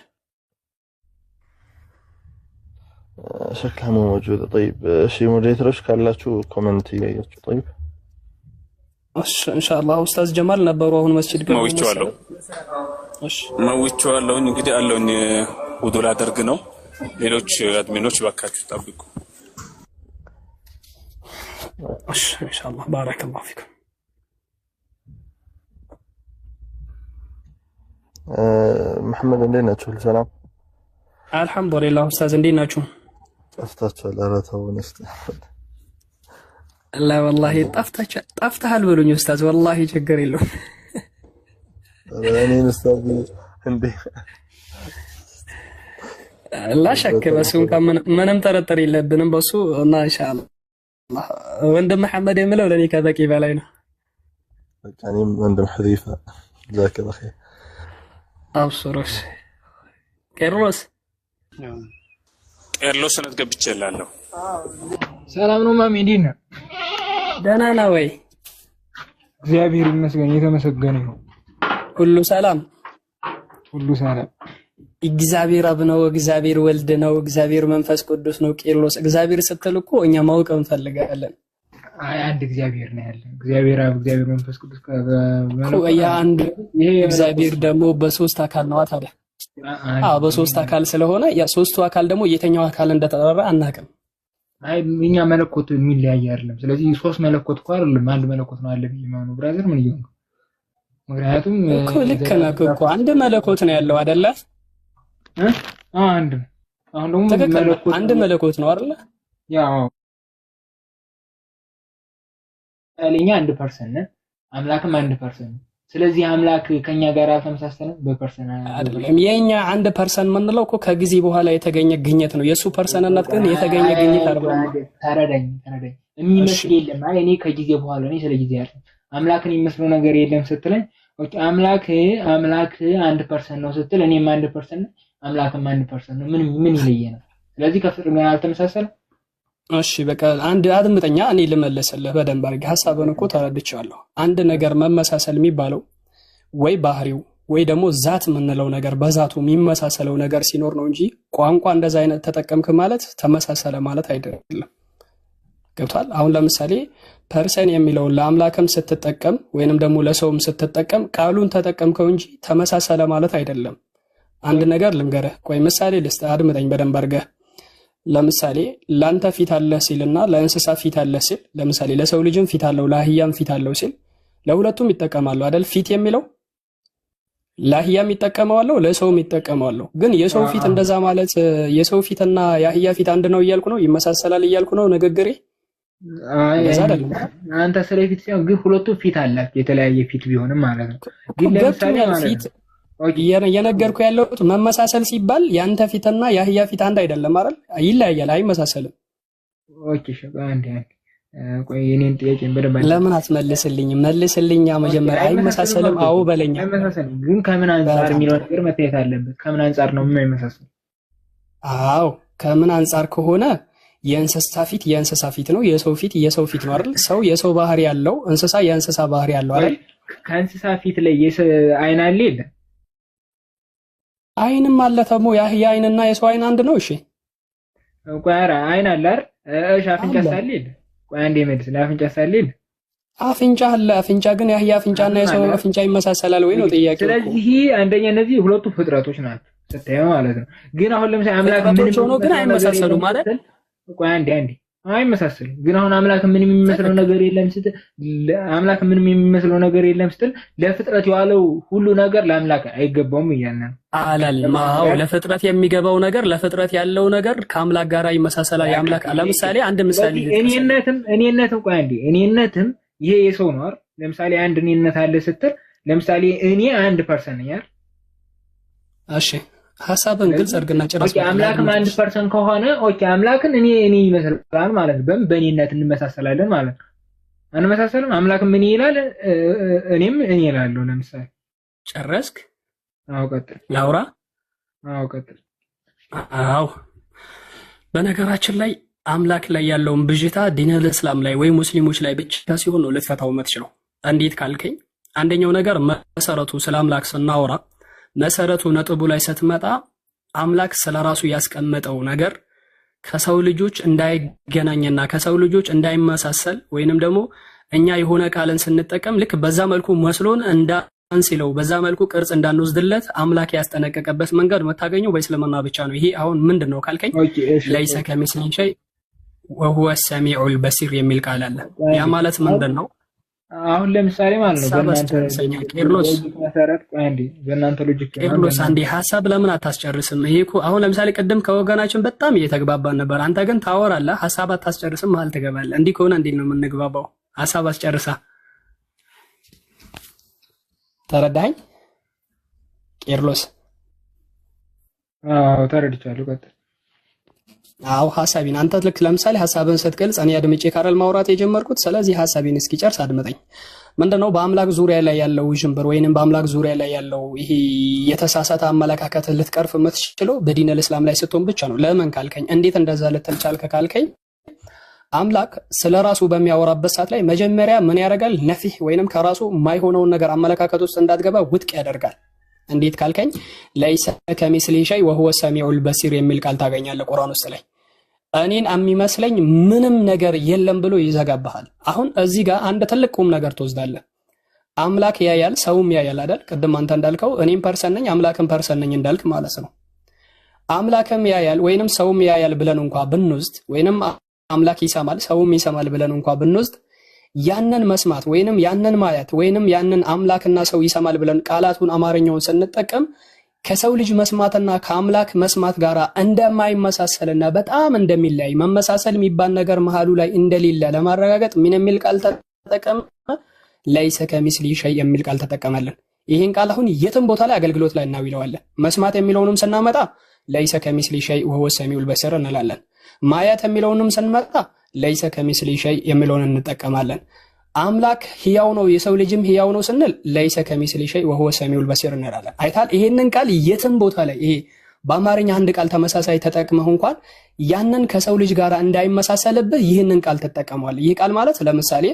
شكلها مو موجودة. طيب شي مودريتورش كان شو كومنتي طيب إن شاء الله أستاذ جمال نبروا هون مسجد ما ويتشوالو ما ويتشوالو እንግዲህ አለውን ውዱላ አደርግ ነው ሌሎች አድሚኖች ባካችሁ ጠብቁ إن شاء الله بارك الله فيكم محمد እንዴት ናችሁ ሰላም الحمد لله أستاذ እንዴት ናችሁ ጠፍታችኋል ኧረ ተውን እስቲ لا والله طفتሃል በሉኝ ኡስታዝ والله ችግር የለውም እኔ ኡስታዝ እንዴ لا شك በሱ እንኳን ምንም ጥርጥር የለብንም በሱ እና ኢንሻአላህ ወንድም መሐመድ የምለው ለኔ ከበቂ በላይ ነው በቃ እኔም ወንድም ሐذيفة ذاك بخير አብሽሮሽ ቄርሎስ ቄርሎስነት ገብቼላለሁ ሰላም ነው ማሚ እንዴት ነህ ደህና ነህ ወይ እግዚአብሔር ይመስገን የተመሰገነ ነው ሁሉ ሰላም እግዚአብሔር አብ ነው እግዚአብሔር ወልድ ነው እግዚአብሔር መንፈስ ቅዱስ ነው ቄርሎስ እግዚአብሔር ስትል እኮ እኛ ማወቅ እንፈልጋለን አይ አንድ እግዚአብሔር ነው ያለው እግዚአብሔር አብ እግዚአብሔር መንፈስ ቅዱስ ያ አንድ እግዚአብሔር ደግሞ በሶስት አካል ነው ታዲያ በሶስት አካል ስለሆነ ያ ሶስቱ አካል ደግሞ የተኛው አካል እንደተጠራ አናውቅም አይ እኛ መለኮት የሚለያይ አይደለም ስለዚህ ሶስት መለኮት እኮ አይደለም አንድ መለኮት ነው አለ ቢማኑ ብራዘር ምን ይሁን ምክንያቱም እኮ ልክ ነህ እኮ አንድ መለኮት ነው ያለው አይደለ አንድ አሁን ደግሞ መለኮት አንድ መለኮት ነው አይደለ ያው አለኛ አንድ ፐርሰን አምላክም አንድ ፐርሰን ስለዚህ አምላክ ከኛ ጋር ተመሳሰለ በፐርሰናል አይደለም የኛ አንድ ፐርሰን ምንለው እኮ ከጊዜ በኋላ የተገኘ ግኝት ነው የሱ ፐርሰንነት ግን የተገኘ ግኝት አይደለም ተረዳኝ የሚመስል የለም አይ እኔ ከጊዜ በኋላ እኔ ስለ ጊዜ አይደለም አምላክን የሚመስለው ነገር የለም ስትለኝ ኦኬ አምላክ አንድ ፐርሰን ነው ስትል እኔም አንድ ፐርሰን አምላክም አንድ ፐርሰን ነው ምን ይለየናል ስለዚህ ከፍጥረት ጋር አልተመሳሰለም እሺ በቃ አንድ አድምጠኛ እኔ ልመለስልህ በደንብ አድርጌ ሐሳብን እኮ ተረድቻለሁ አንድ ነገር መመሳሰል የሚባለው ወይ ባህሪው ወይ ደግሞ ዛት የምንለው ነገር በዛቱ የሚመሳሰለው ነገር ሲኖር ነው እንጂ ቋንቋ እንደዛ አይነት ተጠቀምክ ማለት ተመሳሰለ ማለት አይደለም ገብቷል አሁን ለምሳሌ ፐርሰን የሚለውን ለአምላክም ስትጠቀም ወይንም ደግሞ ለሰውም ስትጠቀም ቃሉን ተጠቀምከው እንጂ ተመሳሰለ ማለት አይደለም አንድ ነገር ልንገርህ ቆይ ምሳሌ ልስጥ አድምጠኝ በደንብ አድርገህ ለምሳሌ ላንተ ፊት አለ ሲልና ለእንስሳ ፊት አለ ሲል ለምሳሌ ለሰው ልጅም ፊት አለው ለአህያም ፊት አለው ሲል ለሁለቱም ይጠቀማሉ አይደል ፊት የሚለው ለአህያም ይጠቀማሉ ለሰውም ይጠቀማሉ ግን የሰው ፊት እንደዛ ማለት የሰው ፊትና የአህያ ፊት አንድ ነው እያልኩ ነው ይመሳሰላል እያልኩ ነው ንግግሬ አንተ ስለ ፊት ሲሆን ግን ሁለቱ ፊት አላቸው የተለያየ ፊት ቢሆንም ማለት ነው ግን ለምሳሌ ፊት የነገርኩ ያለው መመሳሰል ሲባል ያንተ ፊትና ያህያ ፊት አንድ አይደለም አይደል ይለያያል አይመሳሰልም ኦኬ አንዴ ቆይ የኔን ጥያቄ በደንብ ለምን መልስልኝ መጀመሪያ አይመሳሰልም አዎ በለኛ አይመሳሰልም ግን ከምን አንፃር የሚለው ነገር መታየት አለበት ከምን አንፃር ነው የማይመሳሰል አዎ ከምን አንፃር ከሆነ የእንስሳ ፊት ነው የሰው ፊት ነው አይደል ሰው የሰው ባህሪ ያለው እንስሳ የእንስሳ ባህሪ ያለው አይደል ከእንስሳ ፊት ላይ አይን አለ የለ አይንም አለ ተሞ ያህያ አይንና የሰው አይን አንድ ነው እሺ ቆይ አይን አለ አይደል እሺ አፍንጫ ሳለ የለ ቆይ አንዴ መልስ ለአፍንጫ ሳለ የለ አፍንጫ አለ አፍንጫ ግን ያህያ አፍንጫና የሰው አፍንጫ ይመሳሰላል ወይ ነው ጥያቄው ስለዚህ አንደኛ እነዚህ ሁለቱ ፍጥረቶች ናቸው ስታየው ማለት ነው ግን አሁን ለምሳሌ አምላክ ምን ሆኖ ግን አይመሳሰሉም ማለት ቆይ አንዴ አይመሳሰልም። ግን አሁን አምላክ ምንም የሚመስለው ነገር የለም ስትል አምላክ ምንም የሚመስለው ነገር የለም ስትል ለፍጥረት የዋለው ሁሉ ነገር ለአምላክ አይገባውም እያልን ነው አላልም። አዎ ለፍጥረት የሚገባው ነገር ለፍጥረት ያለው ነገር ከአምላክ ጋር ይመሳሰላል። የአምላክ ለምሳሌ አንድ ምሳሌ እኔነትም ቆይ አንዴ እኔነትም ይሄ የሰው ነው አይደል? ለምሳሌ አንድ እኔነት አለ ስትል ለምሳሌ እኔ 1% ነኝ አይደል? እሺ ሐሳብን ግልጽ አድርግና ጨርስ። ኦኬ አምላክም 1% ከሆነ ኦኬ አምላክን እኔ ይመስላል ማለት ነው። በእኔነት እንመሳሰላለን ማለት ነው። አንመሳሰልም? አምላክም እኔ ይላል እኔም እኔ እላለሁ። ለምሳሌ ጨረስክ? አዎ ቀጥል። ላውራ? አዎ ቀጥል። አዎ በነገራችን ላይ አምላክ ላይ ያለውን ብዥታ ዲነል እስላም ላይ ወይ ሙስሊሞች ላይ ብቻ ሲሆን ነው ልትፈታው የምትችለው። እንዴት ካልከኝ አንደኛው ነገር መሰረቱ ስለ አምላክ ስናወራ መሰረቱ ነጥቡ ላይ ስትመጣ አምላክ ስለራሱ ያስቀመጠው ነገር ከሰው ልጆች እንዳይገናኝና ከሰው ልጆች እንዳይመሳሰል ወይንም ደግሞ እኛ የሆነ ቃልን ስንጠቀም ልክ በዛ መልኩ መስሎን እንዳንስለው በዛ መልኩ ቅርጽ እንዳንወስድለት አምላክ ያስጠነቀቀበት መንገድ መታገኘው በእስልምና ብቻ ነው። ይሄ አሁን ምንድነው ካልከኝ ለይሰ ከሚስሊሂ ሸይ ወሁወ ሰሚዑል በሲር የሚል ቃል አለ። ያ ማለት ምንድነው? አሁን ለምሳሌ ማለት ነው በእናንተ ሎጂክ ቄርሎስ አንዴ ሐሳብ ለምን አታስጨርስም? ይሄ እኮ አሁን ለምሳሌ ቅድም ከወገናችን በጣም እየተግባባን ነበር። አንተ ግን ታወራለህ፣ ሐሳብ አታስጨርስም፣ መሀል ትገባለህ። እንዲህ ከሆነ እንዴት ነው የምንግባባው? ሐሳብ አስጨርሳ። ተረዳኸኝ ቄርሎስ? አዎ ተረድቻለሁ። ቀጥል። አው ሐሳቢን አንተ ልክ ለምሳሌ ሐሳብን ስትገልጽ እኔ አድምጬ ካረል ማውራት የጀመርኩት ስለዚህ ሐሳቢን እስኪጨርስ አድምጠኝ። ምንድነው በአምላክ ዙሪያ ላይ ያለው ውዥንብር ወይንም በአምላክ ዙሪያ ላይ ያለው ይሄ የተሳሳተ አመለካከት ልትቀርፍ የምትችለው በዲነል እስላም ላይ ስትሆን ብቻ ነው። ለምን ካልከኝ እንዴት እንደዛ ልትል ቻልክ ካልከኝ አምላክ ስለራሱ በሚያወራበት ሰዓት ላይ መጀመሪያ ምን ያደርጋል? ነፊህ ወይንም ከራሱ የማይሆነውን ነገር አመለካከት ውስጥ እንዳትገባ ውድቅ ያደርጋል። እንዴት ካልከኝ ለይሰ ከሚስሊሂ ሸይ ወሁወ ሰሚዑል በሲር የሚል ቃል ታገኛለህ ቁርአን ውስጥ ላይ። እኔን የሚመስለኝ ምንም ነገር የለም ብሎ ይዘጋብሃል። አሁን እዚህ ጋር አንድ ትልቅ ቁም ነገር ትወስዳለህ። አምላክ ያያል፣ ሰውም ያያል አይደል? ቅድም አንተ እንዳልከው እኔም ፐርሰን ነኝ አምላክም ፐርሰን ነኝ እንዳልክ ማለት ነው። አምላክም ያያል ወይንም ሰውም ያያል ብለን እንኳን ብንወስድ ወይንም አምላክ ይሰማል ሰውም ይሰማል ብለን እንኳን ብንወስድ ያንን መስማት ወይንም ያንን ማየት ወይንም ያንን አምላክና ሰው ይሰማል ብለን ቃላቱን አማርኛውን ስንጠቀም ከሰው ልጅ መስማትና ከአምላክ መስማት ጋር እንደማይመሳሰልና በጣም እንደሚለያይ መመሳሰል የሚባል ነገር መሃሉ ላይ እንደሌለ ለማረጋገጥ ምን የሚል ቃል ተጠቀመ? ለይሰ ከሚስሊሂ ሸይ የሚል ቃል ተጠቀመልን። ይሄን ቃል አሁን የትም ቦታ ላይ አገልግሎት ላይ እናውለዋለን። መስማት የሚለውንም ስናመጣ ለይሰ ከሚስሊሂ ሸይ ወሁወ ሰሚዑል በሲር እንላለን። ማየት የሚለውንም ስንመጣ ለይሰ ከሚስሊሂ ሸይ የሚለውን እንጠቀማለን። አምላክ ህያው ነው የሰው ልጅም ህያው ነው ስንል ለይሰ ከሚስሊሂ ሸይ ወሁወ ሰሚዑል በሲር እንላለን። አይታል ይሄንን ቃል የትም ቦታ ላይ ይሄ በአማርኛ አንድ ቃል ተመሳሳይ ተጠቅመህ እንኳን ያንን ከሰው ልጅ ጋር እንዳይመሳሰልብህ ይህንን ቃል ተጠቀመዋል። ይህ ቃል ማለት ለምሳሌ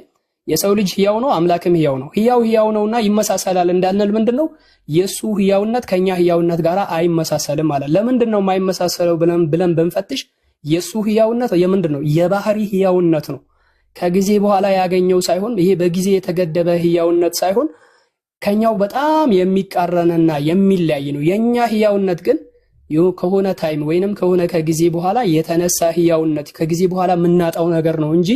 የሰው ልጅ ህያው ነው አምላክም ህያው ነው ህያው ነውና ይመሳሰላል እንዳንል ምንድነው የሱ ህያውነት ከኛ ህያውነት ጋር አይመሳሰልም ማለት። ለምንድነው የማይመሳሰለው ብለን ብንፈትሽ የሱ ህያውነት የምንድነው የባህሪ ህያውነት ነው። ከጊዜ በኋላ ያገኘው ሳይሆን ይሄ በጊዜ የተገደበ ህያውነት ሳይሆን ከኛው በጣም የሚቃረንና የሚለያይ ነው። የኛ ህያውነት ግን ከሆነ ታይም ወይንም ከሆነ ከጊዜ በኋላ የተነሳ ህያውነት ከጊዜ በኋላ የምናጣው ነገር ነው እንጂ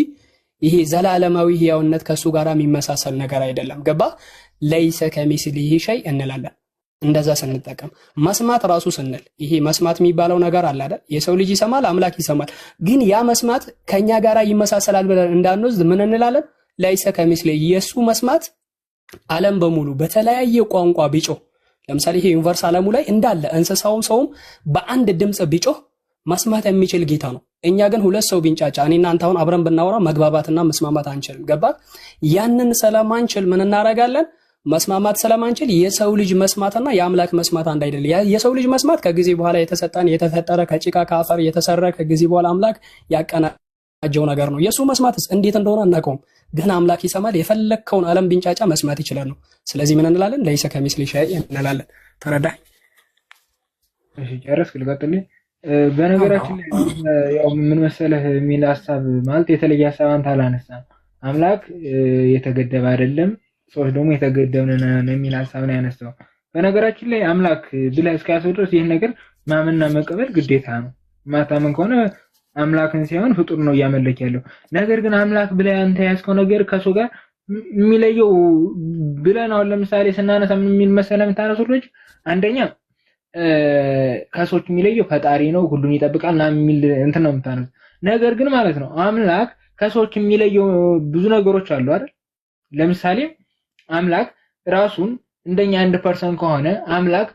ይሄ ዘላለማዊ ህያውነት ከሱ ጋር የሚመሳሰል ነገር አይደለም። ገባ? ለይሰ ከሚስሊሂ ሸይ እንላለን እንደዛ ስንጠቀም። መስማት ራሱ ስንል ይሄ መስማት የሚባለው ነገር አለ አይደል? የሰው ልጅ ይሰማል አምላክ ይሰማል። ግን ያ መስማት ከኛ ጋር ይመሳሰላል ብለን እንዳንወስድ ምን እንላለን? ለይሰ ከሚስሊሂ የሱ መስማት ዓለም በሙሉ በተለያየ ቋንቋ ቢጮህ ለምሳሌ ይሄ ዩኒቨርስ ዓለሙ ላይ እንዳለ እንስሳውም ሰውም በአንድ ድምጽ ቢጮህ መስማት የሚችል ጌታ ነው። እኛ ግን ሁለት ሰው ቢንጫጫ እኔና አንተ አሁን አብረን ብናወራ መግባባትና መስማማት አንችልም። ገባ? ያንን ስለማንችል ምን እናደርጋለን? መስማማት ስለማንችል የሰው ልጅ መስማትና የአምላክ መስማት አንድ አይደለም። የሰው ልጅ መስማት ከጊዜ በኋላ የተሰጠን የተፈጠረ ከጭቃ ከአፈር የተሰራ ከጊዜ በኋላ አምላክ ያቀናጀው ነገር ነው። የሱ መስማትስ እንዴት እንደሆነ አናውቀውም። ግን አምላክ ይሰማል። የፈለከውን ዓለም ቢንጫጫ መስማት ይችላል ነው። ስለዚህ ምን እንላለን? ለይሰ ከሚስሊሂ ሸይ እንላለን። ተረዳህ? እሺ ጨረስክ? ልቀጥልኝ። በነገራችን ላይ ያው ምን መሰለህ የሚል ሐሳብ ማለት የተለየ ሐሳብ አንተ አላነሳም። አምላክ የተገደበ አይደለም ሰዎች ደግሞ የተገደብን ነው የሚል ሐሳብ ነው ያነሳው። በነገራችን ላይ አምላክ ብለህ እስካያሰው ድረስ ይሄን ነገር ማመንና መቀበል ግዴታ ነው። ማታመን ከሆነ አምላክን ሳይሆን ፍጡር ነው እያመለክ ያለው። ነገር ግን አምላክ ብለህ አንተ ያዝከው ነገር ከሰው ጋር የሚለየው ብለን አሁን ለምሳሌ ስናነሳ ምን የሚል መሰለህ የምታነሱት አንደኛ ከሰዎች የሚለየው ፈጣሪ ነው ሁሉን ይጠብቃል እና የሚል እንትን ነው የምታነሱት። ነገር ግን ማለት ነው አምላክ ከሰዎች የሚለየው ብዙ ነገሮች አሉ አይደል? ለምሳሌ አምላክ ራሱን እንደኛ 1% ከሆነ አምላክ